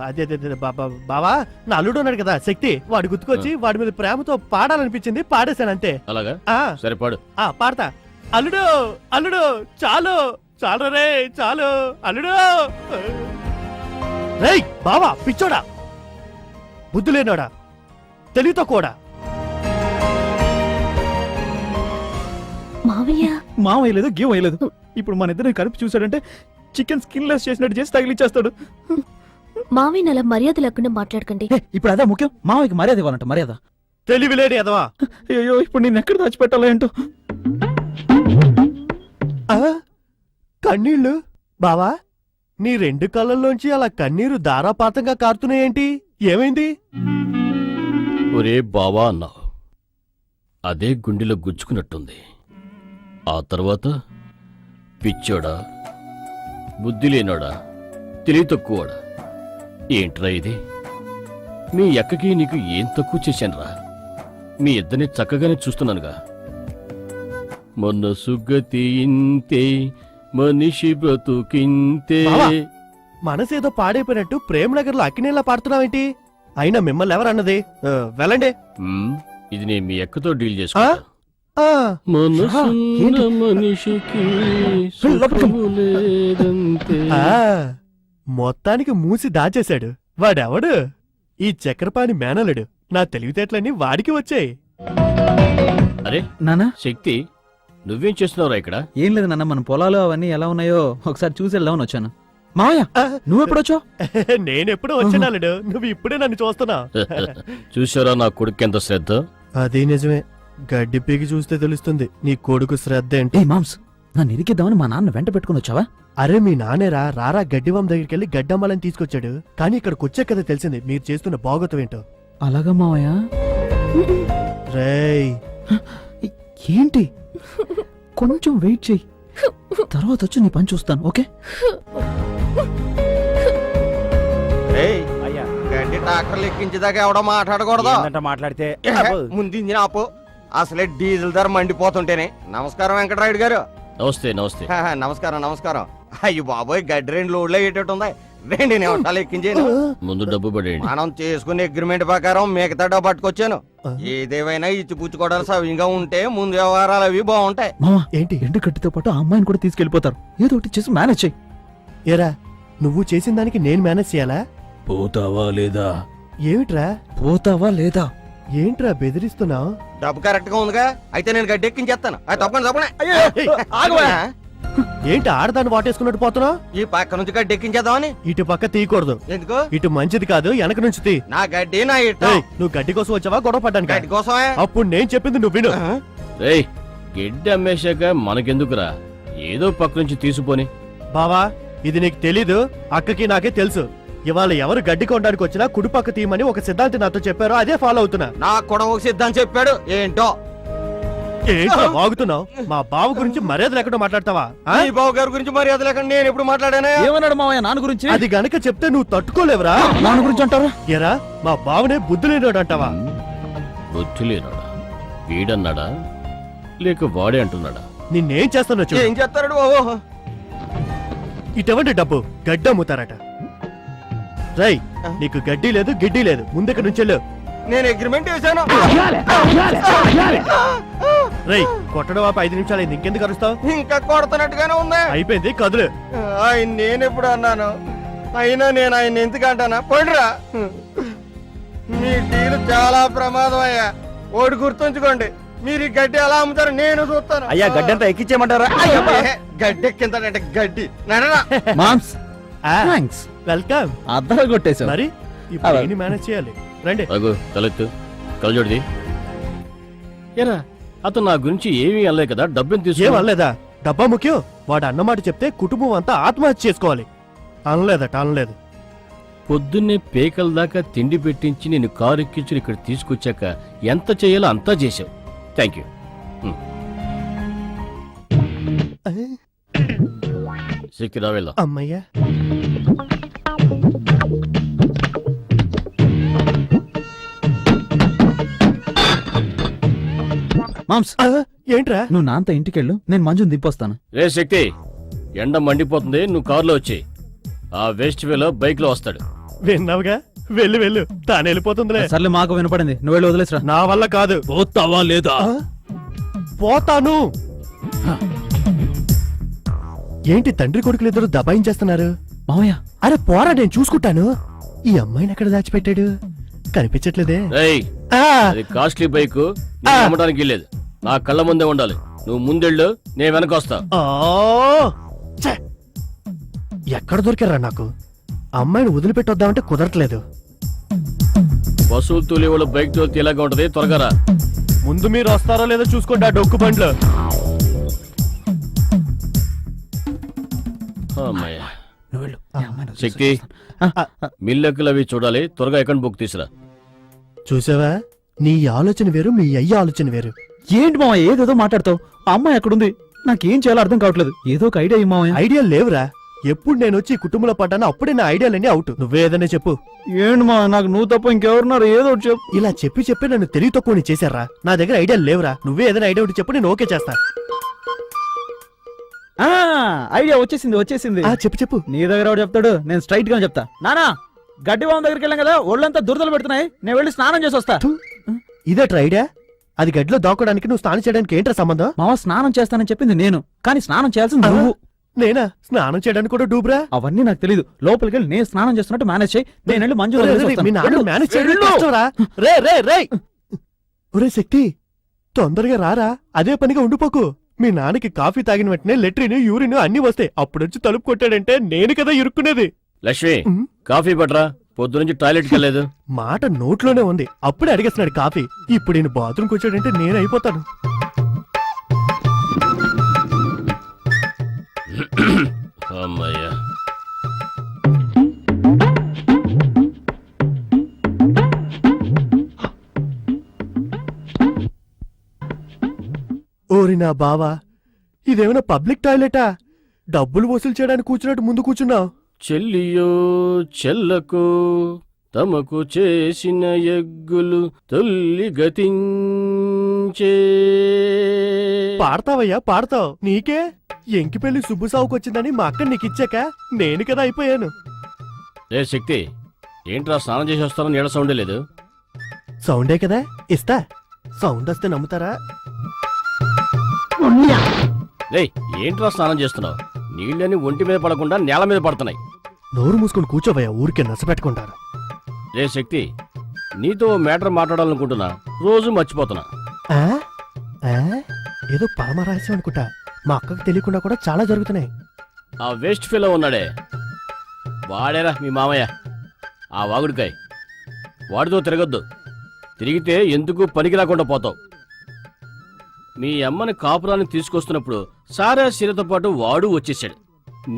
అదే బావా, నా అల్లుడు ఉన్నాడు కదా శక్తి, వాడు గుర్తుకొచ్చి వాడి మీద ప్రేమతో పాడాలనిపించింది, పాడేశాను అంతే. అలాగా? ఆ, సరే పాడు. పాడతా. అల్లుడు అల్లుడు చాలు చాలు రే చాలు. అల్లుడు. రేయ్ బావా, పిచ్చోడా, బుద్ధి లేనోడా, తెలివితో కూడా. మామయ్య లేదు, గేమ్ వేయలేదు. ఇప్పుడు మన ఇద్దరు కలిపి చూసాడంటే చికెన్ స్కిన్ లెస్ చేసినట్టు చేసి తగిలిచ్చేస్తాడు. మావయ్య అలా మర్యాద లేకుండా మాట్లాడకండి. ఇప్పుడు అదే ముఖ్యం, మామయ్యకి మర్యాద ఇవ్వాలంట. మర్యాద. తెలివి లేని ఎదవా. అయ్యో, ఇప్పుడు నేను ఎక్కడ దాచిపెట్టాలో ఏంటో. కన్నీళ్లు బావా, నీ 2 కళ్ళల్లోంచి అలా కన్నీరు ధారాపాతంగా కారుతున్నాయేంటి? ఏమైంది? ఒరే బావా అన్నావు, అదే గుండెలో గుచ్చుకున్నట్టుంది. ఆ తర్వాత పిచ్చోడా, బుద్ధి లేనోడా, తెలివి తక్కువడా, ఏంట్రా ఇది? మీ అక్కకి నీకు ఏం తక్కువ చేశానురా? మీ ఇద్దరిని చక్కగానే చూస్తున్నానుగా. మనసు గతి ఇంతే, మనిషి బ్రతుకింతే. మనసేదో పాడైపోయినట్టు ప్రేమనగర్లో అక్కినేలా పాడుతున్నావేంటి? అయినా మిమ్మల్ని ఎవరన్నది? వెళ్ళండి. ఇది నేను మీ అక్కతో డీల్ చేసుకుంటా. ఆ, మనసున్న మనిషికి సుఖము లేదంతే. మొత్తానికి మూసి దాచేశాడు. వాడెవడు? ఈ చక్రపాణి మేనలుడు. నా తెలివితేటలన్నీ వాడికి వచ్చాయి. అరే నానా, శక్తి, నువ్వేం చేస్తున్నావురా ఇక్కడ? ఏం లేదు నాన్న, మన పొలాలు అవన్నీ ఎలా ఉన్నాయో ఒకసారి చూసి వెళ్దామని వచ్చాను. మావయ్య, నువ్వెప్పుడొచ్చావు? నేనెప్పుడో వచ్చినాలుడు, నువ్వు ఇప్పుడే నన్ను చూస్తున్నావు. చూసారా నా కొడుకు ఎంత శ్రద్ధ? అదే నిజమే, గడ్డి పీకి చూస్తే తెలుస్తుంది నీ కొడుకు శ్రద్ధ ఏంటి. మామ్స్, నన్ను ఇరికిద్దామని మా నాన్న వెంట పెట్టుకుని వచ్చావా? అరే మీ నానేరా రారా గడ్డివాం దగ్గరికి వెళ్ళి గడ్డమ్మాలని తీసుకొచ్చాడు. కానీ ఇక్కడికి వచ్చే కదా తెలిసింది మీరు చేస్తున్న బాగోతం ఏంటో. అలాగా మావయ్య? రేయ్ ఏంటి, కొంచెం వెయిట్ చెయ్యి, తర్వాత వచ్చి నీ పని చూస్తాను. ఓకే? ఏయ్, అయ్యా గడ్డి ట్రాక్టర్లు ఎక్కించేదాకా ఎవడో మాట్లాడకూడదు. ఏందంట మాట్లాడితే ముందు ఇంజిన్ ఆపు. అసలే డీజిల్ ధర మండిపోతుంటేనే. నమస్కారం వెంకటరాయుడు గారు. నమస్తే నమస్తే. నమస్కారం నమస్కారం. అయ్యి బాబోయ్, గడ్డి 2 లోడ్లు అయ్యేటట్టు ఉంది. 2 నిమిషాలు ఎక్కించాను. ముందు డబ్బు పడేయండి. మనం చేసుకునే అగ్రిమెంట్ ప్రకారం మిగతా డబ్బు పట్టుకొచ్చాను. ఏదేమైనా ఇచ్చిపుచ్చుకోవడాలు సవ్యంగా ఉంటే ముందు వ్యవహారాలు అవి బాగుంటాయి. మావా, ఏంటి ఎండు కట్టితో పాటు ఆ అమ్మాయిని కూడా తీసుకెళ్లిపోతారు. ఏదో ఒకటి చేసి మేనేజ్ చెయ్యి. ఏరా నువ్వు చేసిన దానికి నేను మేనేజ్ చేయాలా? పోతావా లేదా? ఏమిట్రా పోతావా లేదా? ఏంట్రా బెదిరిస్తున్నావు? డబ్బు కరెక్ట్ గా ఉందిగా, అయితే నేను గడ్డి ఎక్కించేస్తాను. అది తప్పకుండా తప్పకుండా. ఏంటి ఆడదాన్ని వాటేసుకున్నట్టు పోతున్నావు? ఈ పక్క నుంచి గడ్డి ఎక్కించేద్దామని. ఇటు పక్క తీయకూడదు. ఎందుకు? ఇటు మంచిది కాదు, వెనక నుంచి తీ. నా గడ్డి నా ఇట్ట. ఏయ్, నువ్వు గడ్డి కోసం వచ్చావా గొడవ పడ్డానికి? గడ్డి కోసమే. అప్పుడు నేను చెప్పింది నువ్వు విను. రేయ్, గడ్డి అమ్మేశాక మనకెందుకురా, ఏదో పక్క నుంచి తీసుకొని. బావా ఇది నీకు తెలీదు, అక్కకి నాకే తెలుసు. ఇవాళ ఎవరు గడ్డి కొనడానికి వచ్చినా కుడి పక్క తీయమని ఒక సిద్ధాంతి నాతో చెప్పారో అదే ఫాలో అవుతున్నా. నాకు కూడా ఒక సిద్ధాంతం చెప్పాడు. ఏంటో? ఏంట్రా వాగుతున్నావు? మా బావ గురించి మర్యాద లేకుండా మాట్లాడతావా? ఆ? ఈ బావ గారి గురించి మర్యాద లేకుండా నేను ఎప్పుడు మాట్లాడానే? ఏమన్నాడు మావయ్య నాన్న గురించి? అది గనక చెప్తే నువ్వు తట్టుకోలేవురా. నాన్న గురించి అంటారా? ఎరా మా బావనే బుద్ధి లేనాడు అంటావా? బుద్ధి లేనాడా? వీడన్నాడా లేక వాడే అంటున్నాడా? నిన్నేం చేస్తానో చూడు. ఏం చేస్తాడు బాబు? ఇటువంటి డబ్బు గడ్డి అమ్ముతారట. రై నీకు గడ్డి లేదు గిడ్డి లేదు, ముందుకు నుంచెళ్ళు. నేను అగ్రిమెంట్ చేశాను. రై కొట్టడం ఆపి 5 నిమిషాలు అయింది, ఇంకెందుకు అరుస్తావు? ఇంకా కొడుతున్నట్టుగానే ఉంది. అయిపోయింది కదులు. ఆయన నేను ఎప్పుడు అన్నాను? అయినా నేను ఆయన ఎందుకు అంటానా? పడురా. మీ డీలు చాలా ప్రమాదం అయ్యా. ఓడి గుర్తుంచుకోండి, మీరు ఈ గడ్డి ఎలా అమ్ముతారు నేను చూస్తాను. అయ్యా గడ్డి అంతా ఎక్కించేయమంటారా? గడ్డి ఎక్కింతాడంటే గడ్డి నడరా. మామ్స్ ఆ, థాంక్స్. వెల్కమ్. అద్దరు కొట్టేశావు. మరి ఇప్పుడు ఏని మేనేజ్ చేయాలి? రండి. అగు తలెత్తు, కలజోడిది. ఏరా, అతను నా గురించి ఏమీ అనలే కదా, డబ్బుని ఏం తీసుకు. అనలేదా? డబ్బా ముఖ్యం. వాడు అన్నమాట చెప్తే కుటుంబం అంతా ఆత్మహత్య చేసుకోవాలి. అనలేదట, అనలేదు. పొద్దున్నే పేకల దాకా తిండి పెట్టించి నేను కారు ఎక్కించి ఇక్కడ తీసుకొచ్చాక ఎంత చేయాలో అంతా చేశావు. Thank you. శక్తి రా వెళ్దాం. అమ్మయ్యా. మామ్స్ ఆ, ఏంట్రా? నువ్వు నాన్నతో ఇంటికెళ్ళు, నేను మంజుని దింపొస్తాను. రే శక్తి, ఎండ మండిపోతుంది, నువ్వు కారులో వచ్చి. ఆ వేస్ట్ వేలో బైక్ లో వస్తాడు. విన్నావుగా, వెళ్ళు వెళ్ళు, తాను వెళ్ళిపోతుందిలే. సర్లే, మాకు వినపడింది, నువ్వు వెళ్ళి వదిలేసరా. నా వల్ల కాదు. పోతావా లేదా? ఆ? పోతాను. ఏంటి తండ్రి కొడుకులు ఇద్దరు దబాయించేస్తున్నారు? మావయ్య అరే పోరా, నేను చూసుకుంటాను. ఈ అమ్మాయిని ఎక్కడ దాచిపెట్టాడు? కనిపించట్లేదే. రేయ్, ఆ, అది కాస్ట్లీ బైక్, నేను అమ్మడానికి వెళ్ళేది. నా కళ్ళ ముందే ఉండాలి. నువ్వు ముందెళ్ళు, నేను వెనకొస్తా. ఆ, ఛే! ఎక్కడ దొరికారా నాకు? అమ్మాయిని వదిలిపెట్టొద్దామంటే కుదరట్లేదు. బస్సులు తోలేవాళ్ళు బైక్ తోలితే ఇలాగా ఉంటది. త్వరగా రా. ముందు మీరు వస్తారో లేదో చూసుకోండి ఆ డొక్కు బండ్లు. అమ్మయ్య. నువ్వు వెళ్ళు, నేను అమ్మాయిని శక్తి, వదిలేసొస్తాను. మిల్లెక్కులు అవి చూడాలి. త్వరగా అకౌంట్ బుక్ తీసురా. చూసావా, నీ ఆలోచన వేరు, మీ అయ్య ఆలోచన వేరు. ఏంటి మావయ్య ఏదేదో మాట్లాడతావు? ఆ అమ్మాయి ఎక్కడుంది? నాకేం చేయాలో అర్థం కావట్లేదు. ఏదో ఒక ఐడియా ఇవ్వు మావయ్య. ఐడియా లేవురా. ఎప్పుడు నేను వచ్చి ఈ కుటుంబంలో పడ్డానో అప్పుడే నా ఐడియాలన్నీ అవుట్. నువ్వే ఏదైనా చెప్పు. ఏంటి మా, నాకు నువ్వు తప్ప ఇంకెవరున్నారు? ఏదో ఒకటి చెప్పు. ఇలా చెప్పి చెప్పి నన్ను తెలివి తక్కువ చేశారా? నా దగ్గర ఐడియా లేవురా. నువ్వే ఏదైనా ఐడియా ఒకటి చెప్పు, నేను ఓకే చేస్తా. ఐడియా వచ్చేసింది వచ్చేసింది. ఆ, చెప్పు చెప్పు. నీ దగ్గర ఎవడు చెప్తాడు? నేను స్ట్రైట్ గా చెప్తా. నానా, గడ్డి బావం దగ్గరికి వెళ్ళాం కదా, ఒళ్ళంతా దురదలు పెడుతున్నాయి, నేను వెళ్ళి స్నానం చేసి వస్తా. థు, ఇదేట్రా ఐడియా? అది గడ్డిలో దాక్కోడానికి నువ్వు స్నానం చేయడానికి ఏంట్రా సంబంధం? మావ స్నానం చేస్తానని చెప్పింది నేను, కానీ స్నానం చేయాల్సింది నువ్వు. నేనా స్నానం చేయడానికి కూడా డూబ్రా? అవన్నీ నాకు తెలియదు. లోపలికి వెళ్ళి నేను స్నానం చేస్తున్నట్టు మేనేజ్ చేయి, నేను వెళ్ళి మంజు రే, రే, మీ నాన్న మేనేజ్ చేయడం కష్టంరా. రే రే రే, ఒరే శక్తి, తొందరగా రారా, అదే పనిగా ఉండిపోకు. మీ నాన్నకి కాఫీ తాగిన వెంటనే లెట్రిన్ యూరిన్ అన్ని వస్తాయి. అప్పుడొచ్చి తలుపు కొట్టాడంటే నేను కదా ఇరుక్కునేది. లక్ష్మి, ఉమ్. కాఫీ పట్రా. పొద్దు నుంచి టాయిలెట్కి వెళ్ళలేదు. మాట నోట్లోనే ఉంది, అప్పుడే అడిగేస్తున్నాడు కాఫీ. ఇప్పుడు నేను బాత్రూమ్కి వచ్చాడంటే నేను అయిపోతాను. ఓరి నా బావా, ఇదేమైనా పబ్లిక్ టాయిలెటా? డబ్బులు వసూలు చేయడానికి కూర్చున్నట్టు ముందు కూర్చున్నావు. చెల్లియో చెల్లకు తమకు చేసిన ఎగ్గులు తొల్లి గతించే. పాడతావయ్యా పాడతావు. నీకే ఎంకి పెళ్లి సుబ్బు సావుకొచ్చిందని మా అక్క నీకిచ్చాక నేను కదా అయిపోయాను. రే శక్తి, ఏంట్రా స్నానం చేసి వస్తానో నీళ్ళ సౌండే లేదు. సౌండే కదా ఇస్తా. సౌండ్ వస్తే నమ్ముతారా? రే ఏంట్రా స్నానం చేస్తున్నావు? నీళ్ళని ఒంటి మీద పడకుండా నేల మీద పడుతున్నాయి. నోరు మూసుకొని కూర్చోవయ్యా, ఊరికే నచ్చపెట్టుకుంటారు. రే శక్తి, నీతో మ్యాటర్ మాట్లాడాలనుకుంటున్నా, రోజు మర్చిపోతున్నా. ఆ? ఆ? ఏదో పరమరహస్యం అనుకుంటా. మా అక్కకు తెలియకుండా కూడా చాలా జరుగుతున్నాయి. ఆ వేస్ట్ ఫెలో ఉన్నాడే, వాడేరా మీ మామయ్య, ఆ వాగుడికాయ్. వాడితో తిరగొద్దు, తిరిగితే ఎందుకు పనికి రాకుండా పోతావు. మీ అమ్మని కాపురాన్ని తీసుకొస్తున్నప్పుడు సారా శీలతో పాటు వాడు వచ్చేసాడు.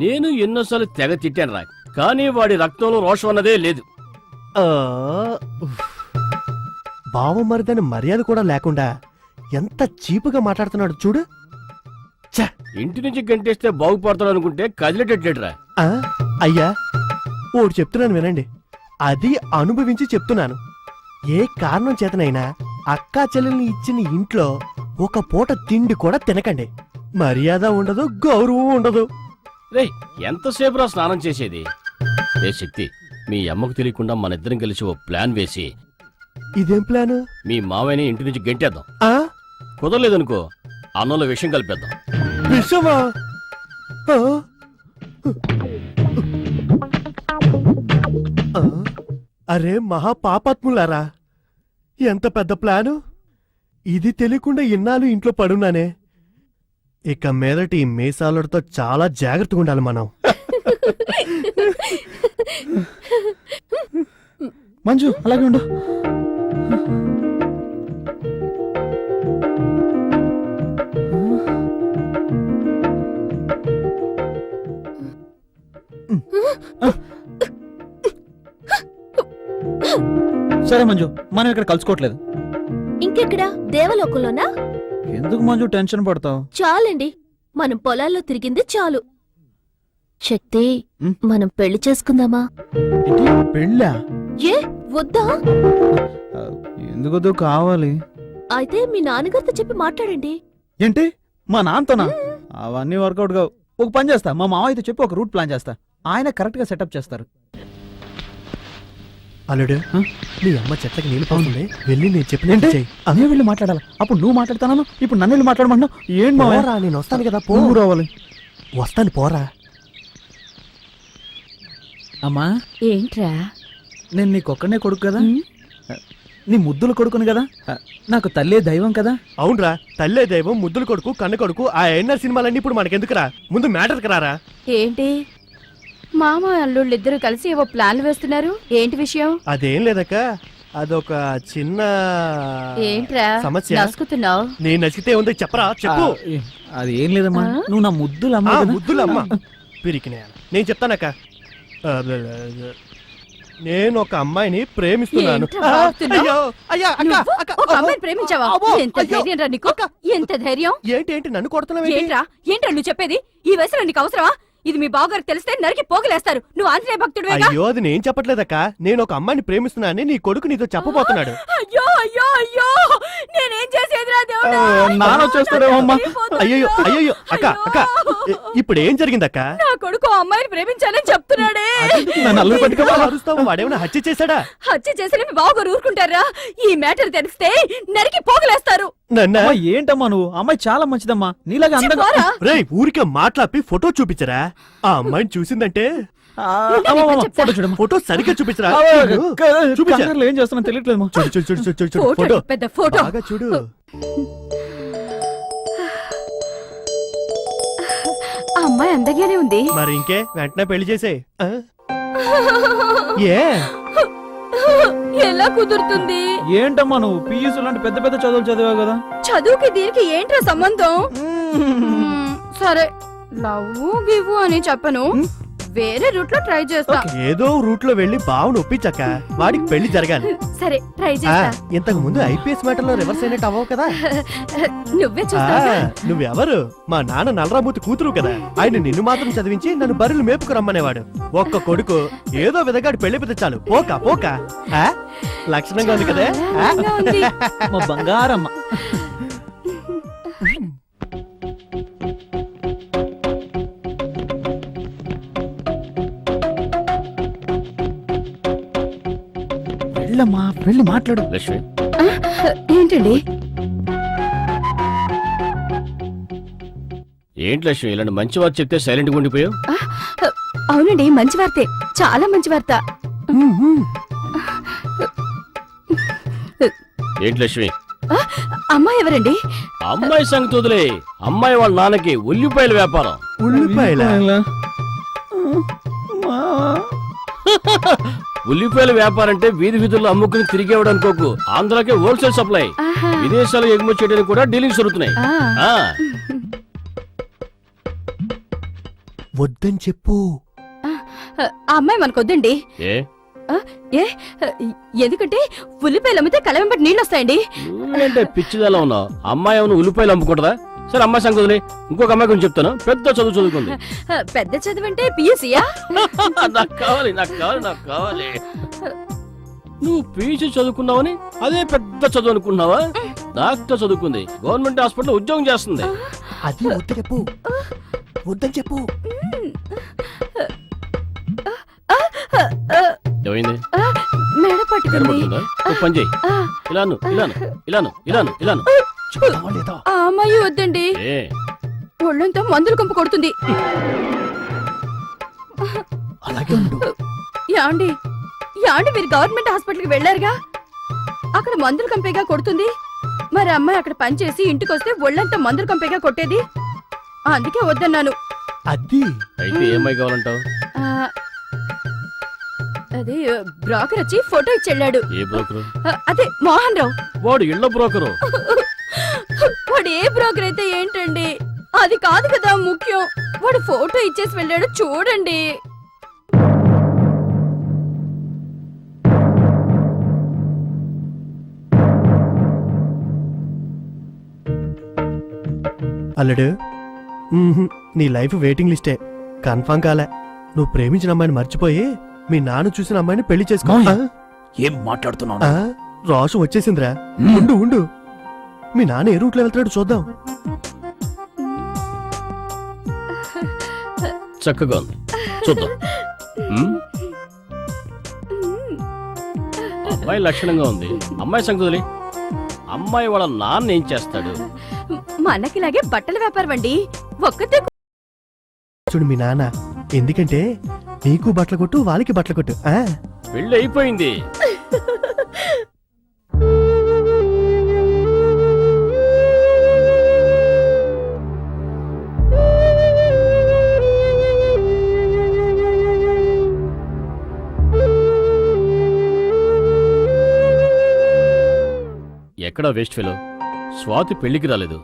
నేను ఎన్నోసార్లు తెగ తిట్టాను రా, కానీ వాడి రక్తంలో రోషం అన్నదే లేదు. బావమరిదని మర్యాద కూడా లేకుండా ఎంత చీపుగా మాట్లాడుతున్నాడు చూడు. ఇంటి నుంచి గంటేస్తే బాగుపడతాడు అనుకుంటే కదిలేటట్లేడురా. ఆ? అయ్యా ఓడి చెప్తున్నాను వినండి, అది అనుభవించి చెప్తున్నాను. ఏ కారణం చేతనైనా అక్కా చెల్లెల్ని ఇచ్చిన ఇంట్లో ఒక పూట తిండి కూడా తినకండి. మర్యాద ఉండదు, గౌరవం ఉండదు. రే ఎంతసేపు రా స్నానం చేసేది? ఏ శక్తి, మీ అమ్మకు తెలియకుండా మన ఇద్దరం కలిసి ఓ ప్లాన్ వేసి ఇదేం ప్లాను? మీ మావయ్యని ఇంటి నుంచి గంటేద్దాం. ఆ? కుదరలేదనుకో అన్నంలో విషయం కలిపేద్దాం. విషమా? ఆ? ఆ? అరే మహా పాపాత్ములారా, ఎంత పెద్ద ప్లాను! ఇది తెలియకుండా ఇన్నాళ్ళు ఇంట్లో పడున్నానే. ఇక మీదటి ఈ మీసాలతో చాలా జాగ్రత్తగా ఉండాలి మనం. మంజు అలాగే ఉండు. సరే మంజు, మనం ఇక్కడ కలుసుకోవట్లేదు. ఇంకెక్కడ? దేవలోకంలోనా? ఎందుకు మంజు టెన్షన్ పడతావు? చాలండి, మనం పొలాల్లో తిరిగింది చాలు. శక్తి, ఉమ్. మనం పెళ్లి చేసుకుందామా? పెళ్ళా? ఏ వద్దా? ఎందుకు కావాలి? అయితే మీ నాన్నగారితో చెప్పి మాట్లాడండి. ఏంటి మా నాన్నతోనా? అవన్నీ వర్కౌట్ కావు. ఒక పని చేస్తా, మా మావయ్యతో చెప్పి ఒక రూట్ ప్లాన్ చేస్తా, ఆయన కరెక్ట్ గా సెటప్ చేస్తారు. అల్లుడు, ఆ? నీ అమ్మ చెట్లకి నీళ్ళు పోతుంది, వెళ్ళి నేను ఏంటి? చెప్పినట్టు చెయ్యి. అదే వెళ్ళి మాట్లాడాలి. అప్పుడు నువ్వు మాట్లాడతాను, ఇప్పుడు నన్ను వెళ్ళి మాట్లాడమన్నావు. ఏం మావయ్య? పోరా, నేను వస్తాను కదా, పో. నువ్వు రావాలి. వస్తాను, పోరా. అమ్మా, ఏంట్రా? నేను నీకొక్కనే కొడుకు కదా, నీ ముద్దులు కొడుకుని కదా, నాకు తల్లే దైవం కదా. అవునరా, తల్లే దైవం, ముద్దుల కొడుకు, కన్న కొడుకు, ఆ ఎన్ఆర్ సినిమాలన్నీ ఇప్పుడు మనకెందుకురా? ముందు మ్యాటర్కి రారా. ఏంటి మామ అల్లుళ్ళిద్దరూ కలిసి ఏవో ప్లాన్లు వేస్తున్నారు? ఏంటి విషయం? అదేం లేదక్క, అదొక చిన్న ఏంట్రా సమస్య. నసుకుతున్నావు? నేను నచ్చితే ఉంది చెప్పరా, చెప్పు. అది ఏం లేదమ్మా, నువ్వు నా ముద్దులు అమ్మా కదా. ముద్దులమ్మ పిరికినే. నేను చెప్తానక్క, నేను ఒక అమ్మాయిని ప్రేమిస్తున్నాను. ఏంట్రా బాగుతున్నావ్? అయ్యో, అయ్యా, అక్క, నువ్వు అక్క, ఒక అమ్మాయిని ప్రేమించావా? అబ్బో, ఎంత అయ్యో, ధైర్యం రా నీకు? ఎంత ధైర్యం? ఏంటి ఏంటి నన్ను కొడుతున్నావు? ఏంట్రా ఏంట్రా నువ్వు చెప్పేది? ఈ వయసులో నీకు అవసరమా? ఇది మీ బావగారికి తెలిస్తే నరికి పోగులేస్తారు. నువ్వు ఆంజనేయ భక్తుడివేగా? అయ్యో, అది నేను చెప్పట్లేదక్క, నేను ఒక అమ్మాయిని ప్రేమిస్తున్నానని నీ కొడుకు నీతో చెప్పబోతున్నాడు. అయ్యో అయ్యో అయ్యో, నేనేం చేసేదిరా దేవుడా? నాన్న వచ్చేస్తాడేమమ్మా. అయ్యో అయ్యో, అక్క అక్క, ఇప్పుడు ఏం జరిగిందక్క? నా కొడుకు ఆ అమ్మాయిని ప్రేమించాలని చెప్తున్నాడే. నన్ను అల్లుడు పట్టుకోవా? అరుస్తావు, వాడేమైనా హత్య చేశాడా? హత్య చేసిన మీ బావగారు ఊరుకుంటారా? ఈ మ్యాటర్ తెలిస్తే నరికి పోగులేస్తారు. నన్న అమ్మా, ఏంటమ్మా నువ్వు? అమ్మాయి చాలా మంచిదమ్మా, నీలాగా అందంగా. పోరా. రేయ్, ఊరికే మాట్లాపి ఫోటో చూపించరా? ఆ అమ్మాయిని చూసిందంటే ఫోటో చూడమ్మా. ఫోటో సరిగ్గా చూపించరా? చూపించా. చూపించారు ఏం చేస్తున్నా తెలియట్లేదు. చూడు చూడు చూడు చూడు చూడు, ఫోటో, ఫోటో పెద్ద ఫోటో. బాగా చూడు. ఆ అమ్మాయి అందగానే ఉంది. మరి ఇంకే, వెంటనే పెళ్లి చేసేయ్. ఏ ఎలా కుదురుతుంది? ఏంటమ్మా నువ్వు పియూసీ లాంటి పెద్ద పెద్ద చదువులు చదివావు కదా. చదువుకి దీనికి ఏంట్రా సంబంధం? సరే, లవ్ గివ్వు అని చెప్పను, వేరే రూట్ లో ట్రై చేస్తా. ఏదో రూట్ లో వెళ్లి బావును ఒప్పించక్క వాడికి పెళ్లి జరగాలి. సరే ట్రై ఆ, చేస్తా. ఇంతకు ముందు ఐపీఎస్ మ్యాటర్ లో రివర్స్ అయినట్టు అవ్వవు కదా. నువ్వే ఆ, చూస్తావా? నువ్వెవరు? మా నాన్న నల్లరామూర్తి కూతురు కదా. ఆయన నిన్ను మాత్రం చదివించి నన్ను బర్రెలు మేపుకు రమ్మనేవాడు. ఒక్క కొడుకు ఏదో విధంగా పెళ్లి పెద్ద చాలు. పోక పోక ఆ? లక్షణంగా ఉంది కదా. ఆ? అందంగా ఉంది. మా బంగారమ్మ. వెళ్ళమ్మా, వెళ్ళి మాట్లాడు. లక్ష్మి, ఏంటండి? ఏంటి లక్ష్మి ఇలాంటి మంచి వార్త చెప్తే సైలెంట్ గా ఉండిపోయావు? అవునండి, మంచి వార్తే, చాలా మంచి వార్త. ఏంటి లక్ష్మి? అమ్మాయి ఎవరండి? అమ్మాయి సంగతి వదిలే. అమ్మాయి వాళ్ళ నాన్నకి ఉల్లిపాయల వ్యాపారం. ఉల్లిపాయల ఉల్లిపాయల వ్యాపారం అంటే వీధి వీధుల్లో అమ్ముకుని తిరిగేవాడు అనుకోకు. ఆంధ్రాకే హోల్సేల్ సప్లై. ఆహా. విదేశాలకు ఎగుమతి చేయడానికి కూడా డీలింగ్స్ జరుగుతున్నాయి. ఆ. ఆ, వద్దని చెప్పు. ఆ అమ్మాయి మనకొద్దండి. ఏ ఏ ఎందుకంటే ఉల్లిపాయలు అమ్మితే కళ్ళ వెంబడి నీళ్ళు వస్తాయండి. నువ్వేంటే పిచ్చిదలా ఉన్నావు? అమ్మాయి ఏమైనా ఉల్లిపాయలు అమ్ముకుంటుందా? సరే అమ్మాయి సంగతి వదిలే. ఇంకొక అమ్మాయి గురించి చెప్తాను. పెద్ద చదువు చదువుకుంది. పెద్ద చదువంటే పియూసీయా? నాకు కావాలి, నాకు కావాలి, నాకు కావాలి. నువ్వు పీజీ చదువుకున్నావని అదే పెద్ద చదువు అనుకున్నావా? డాక్టర్ చదువుకుంది, గవర్నమెంట్ హాస్పిటల్ ఉద్యోగం చేస్తుంది. అది వద్దు చెప్పు. వద్దని చెప్పు. ఏమైంది? మెడ పట్టుకుంది. కనబడుతుందా? ఓ పని చెయ్యి. ఇలాను ఇలాను ఇలాను ఇలాను ఇలాను. చెప్తావా లేదా? ఆ అమ్మాయి వద్దండి, ఏ ఒళ్ళంతా మందులు కంపు కొడుతుంది. అలాగే ఉండు. యాండి యాండి మీరు గవర్నమెంట్ హాస్పిటల్కి వెళ్ళారుగా, అక్కడ మందులు కంపేగా కొడుతుంది. మరి అమ్మాయి అక్కడ పనిచేసి ఇంటికి వస్తే ఒళ్ళంతా మందులు కంపేగా కొట్టేది. అందుకే వద్దన్నాను. అది అయితే ఏమై కావాలంటావు? ఆ, అది బ్రోకర్ వచ్చి ఫోటో ఇచ్చి వెళ్ళాడు. ఏ బ్రోకరు? అదే మోహన్ రావు. వాడు ఇళ్ళ బ్రోకరు. వాడు ఏ బ్రోకర్ అయితే ఏంటండి, అది కాదు కదా ముఖ్యం. వాడు ఫోటో ఇచ్చేసి వెళ్ళాడు, చూడండి. అల్లుడు, నీ లైఫ్ వెయిటింగ్ లిస్టే. కన్ఫర్మ్ కాలే. నువ్వు ప్రేమించిన అమ్మాయిని మర్చిపోయి మీ నాన్న చూసిన అమ్మాయిని పెళ్లి చేసుకో. ఏం మాట్లాడుతున్నావు? ఆ, రోషం వచ్చేసిందిరా. ఉండు ఉండు, మీ నాన్న ఏ రూట్లో వెళ్తాడు చూద్దాం. చక్కగా ఉంది, చూద్దాం. ఉమ్? అమ్మాయి లక్షణంగా ఉంది. అమ్మాయి సంగతి వదిలే. అమ్మాయి వాళ్ళ నాన్న ఏం చేస్తాడు? మనకిలాగే బట్టల వ్యాపారం అండి. ఒక్కతే చూడు మీ నాన్న. ఎందుకంటే నీకు బట్టలు కొట్టు, వాళ్ళకి బట్టలు కొట్టు. ఆ పెళ్ళి అయిపోయింది. ఎక్కడా వేస్ట్ ఫెలో? స్వాతి పెళ్లికి రాలేదు.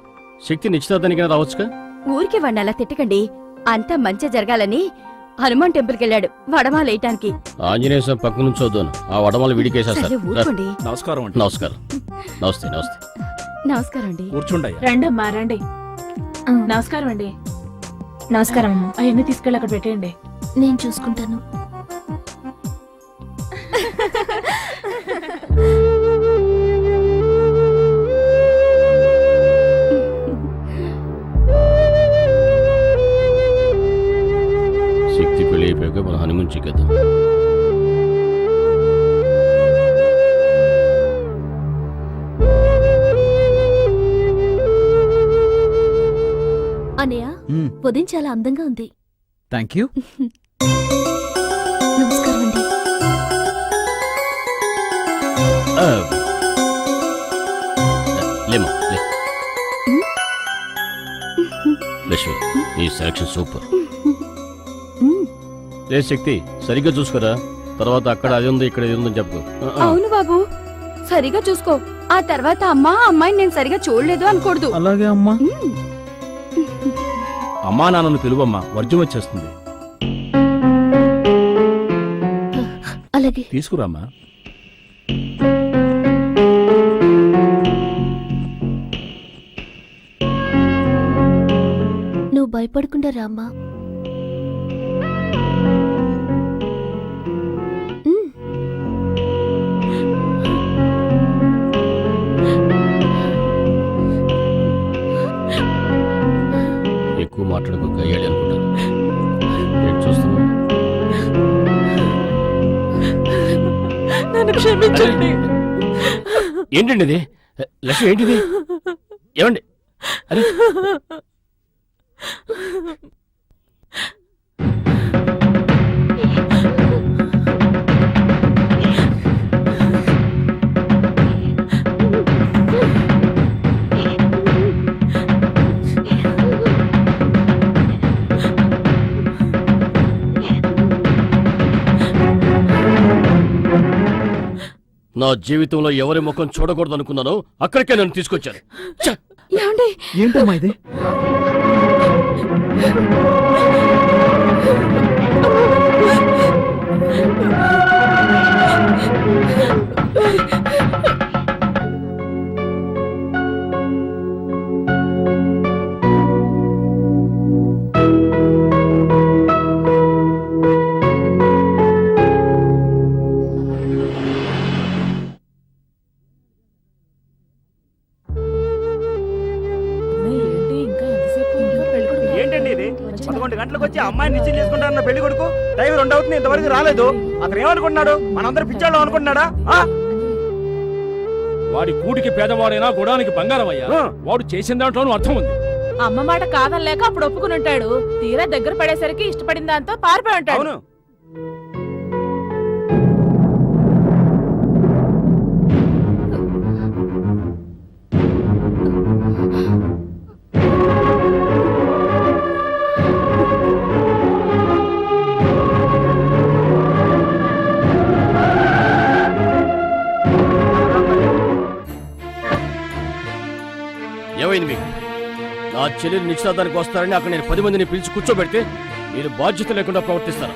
శక్తి నిశ్చితార్థానికైనా రావచ్చుగా. ఊరికి వాడిని అలా తిట్టకండి. అంతా మంచి జరగాలని హనుమాన్ టెంపుల్కి వెళ్ళాడు వడమాలేయటానికి. ఆంజనేయ స్వామి పక్క నుంచి వద్దాను. ఆ వడమలు సరే విడికేసేస్తారు. ఊరుకోండి. నమస్కారం అండి. నమస్కారం. నమస్తే నమస్తే. నమస్కారం అండి. కూర్చోండి. రండి అమ్మా రండి. నమస్కారం అండి. నమస్కారం అమ్మా. అవన్నీ తీసుకెళ్ళి అక్కడ పెట్టేయండి. నేను చూసుకుంటాను. శక్తి పెళ్లి అయిపోయాక మన హనుమాన్ చిక్కేద్దాం. అనయ్య, ఉదయం చాలా అందంగా ఉంది. Thank you. నమస్కారం అండి. ఆ, లేమ్మా, లే. లక్ష్మి, ఈ సెలక్షన్ సూపర్. ఏ శక్తి, సరిగ్గా చూసుకోరా. తర్వాత అక్కడ అది ఉంది, ఇక్కడ ఇది ఉందని చెప్పు. అవును బాబు, సరిగా చూసుకో. ఆ తర్వాత అమ్మాయిని నేను సరిగా చూడలేదు అనకూడదు. అలాగే అమ్మా. ఉమ్. అమ్మా నాన్నను పిలువమ్మా, వర్జం వచ్చేస్తుంది. అలాగే. తీసుకురామ్మా. నువ్వు భయపడకుండా రామ్మా. ఎక్కువ మాట్లాడుకో, గయ్యాలి అనుకుంటాను. ఏంటి చూస్తున్నావు? నన్ను క్షమించండి. ఏంటండి ఇది? లక్ష్మి ఏంటిది? ఏమండి? అరే నా జీవితంలో ఎవరి ముఖం చూడకూడదు అనుకున్నానో అక్కడికే నన్ను తీసుకొచ్చారు. ఛ! ఏమండి ఏంటమ్మా ఇది? ఏంటి ఇంకా ఎంతసేపు? ఇంకా పెళ్ళికొడుకు ఏంటండి ఇది? 11 గంటలకు వచ్చి అమ్మాయిని నిశ్చయం చేసుకుంటారన్న పెళ్లి కొడుకు టైం 2 అవుతుంది, ఇంతవరకు రాలేదు. అతను ఏమనుకుంటున్నాడు? మనందరూ పిచ్చాళ్ళం అనుకుంటున్నాడా? వాడి కూటికి పేదవాడైనా గుడానికి బంగారం అయ్యా. వాడు చేసిన దాంట్లోనూ అర్థం ఉంది. అమ్మ మాట కాదనలేక అప్పుడు ఒప్పుకుని ఉంటాడు. తీరా దగ్గర పడేసరికి ఇష్టపడిన దాంతో పారిపోయి ఉంటాడు. అవును. ఏమైంది మీకు? నా చెల్లెలు నిశ్చితార్థానికి వస్తారని అక్కడ నేను 10 మందిని పిలిచి కూర్చోబెడితే మీరు బాధ్యత లేకుండా ప్రవర్తిస్తారు.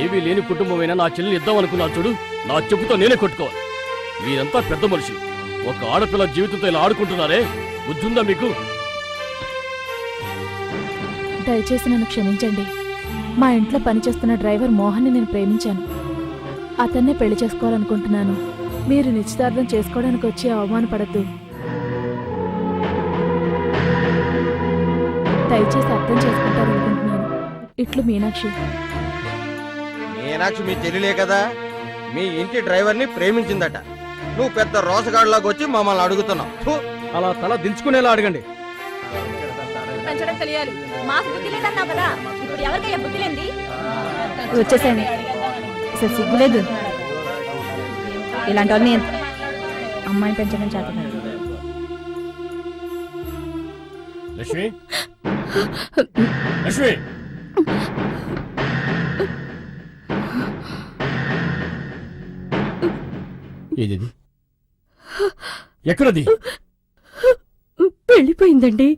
ఏవీ లేని కుటుంబమైనా నా చెల్లిని ఇద్దాం అనుకున్నా చూడు, నా చెప్పుతో నేనే కొట్టుకోవాలి. మీరంతా పెద్ద మనుషులు. ఒక ఆడపిల్ల జీవితంతో ఇలా ఆడుకుంటున్నారే, బుద్ధుందా మీకు? దయచేసి నన్ను క్షమించండి. మా ఇంట్లో పనిచేస్తున్న డ్రైవర్ మోహన్ని నేను ప్రేమించాను. అతన్నే పెళ్లి చేసుకోవాలనుకుంటున్నాను. మీరు నిశ్చితార్థం చేసుకోవడానికి వచ్చి అవమానపడద్దు. దయచేసి అర్థం చేసుకుంటారనుకుంటున్నాను. ఇట్లు మీనాక్షి. మీనాక్షి మీ చెల్లిలే కదా? మీ ఇంటి డ్రైవర్ని ప్రేమించిందట. నువ్వు పెద్ద రోసగాడిలాగా వచ్చి మమ్మల్ని అడుగుతున్నావు. ఫు! అలా తల దించుకునేలా అడగండి. పెంచడం తెలియాలి. మాకు బుద్ధి లేదన్నావు కదా, ఇప్పుడు ఎవరికయ్యా బుద్ధి లేంది? వచ్చేసాను. అసలు సిగ్గులేదు ఇలాంటి వాళ్ళని. అమ్మాయిని పెంచడం చేతకాదు. లక్ష్మి, లక్ష్మి, ఏది? ఎక్కడది? వెళ్ళిపోయిందండి.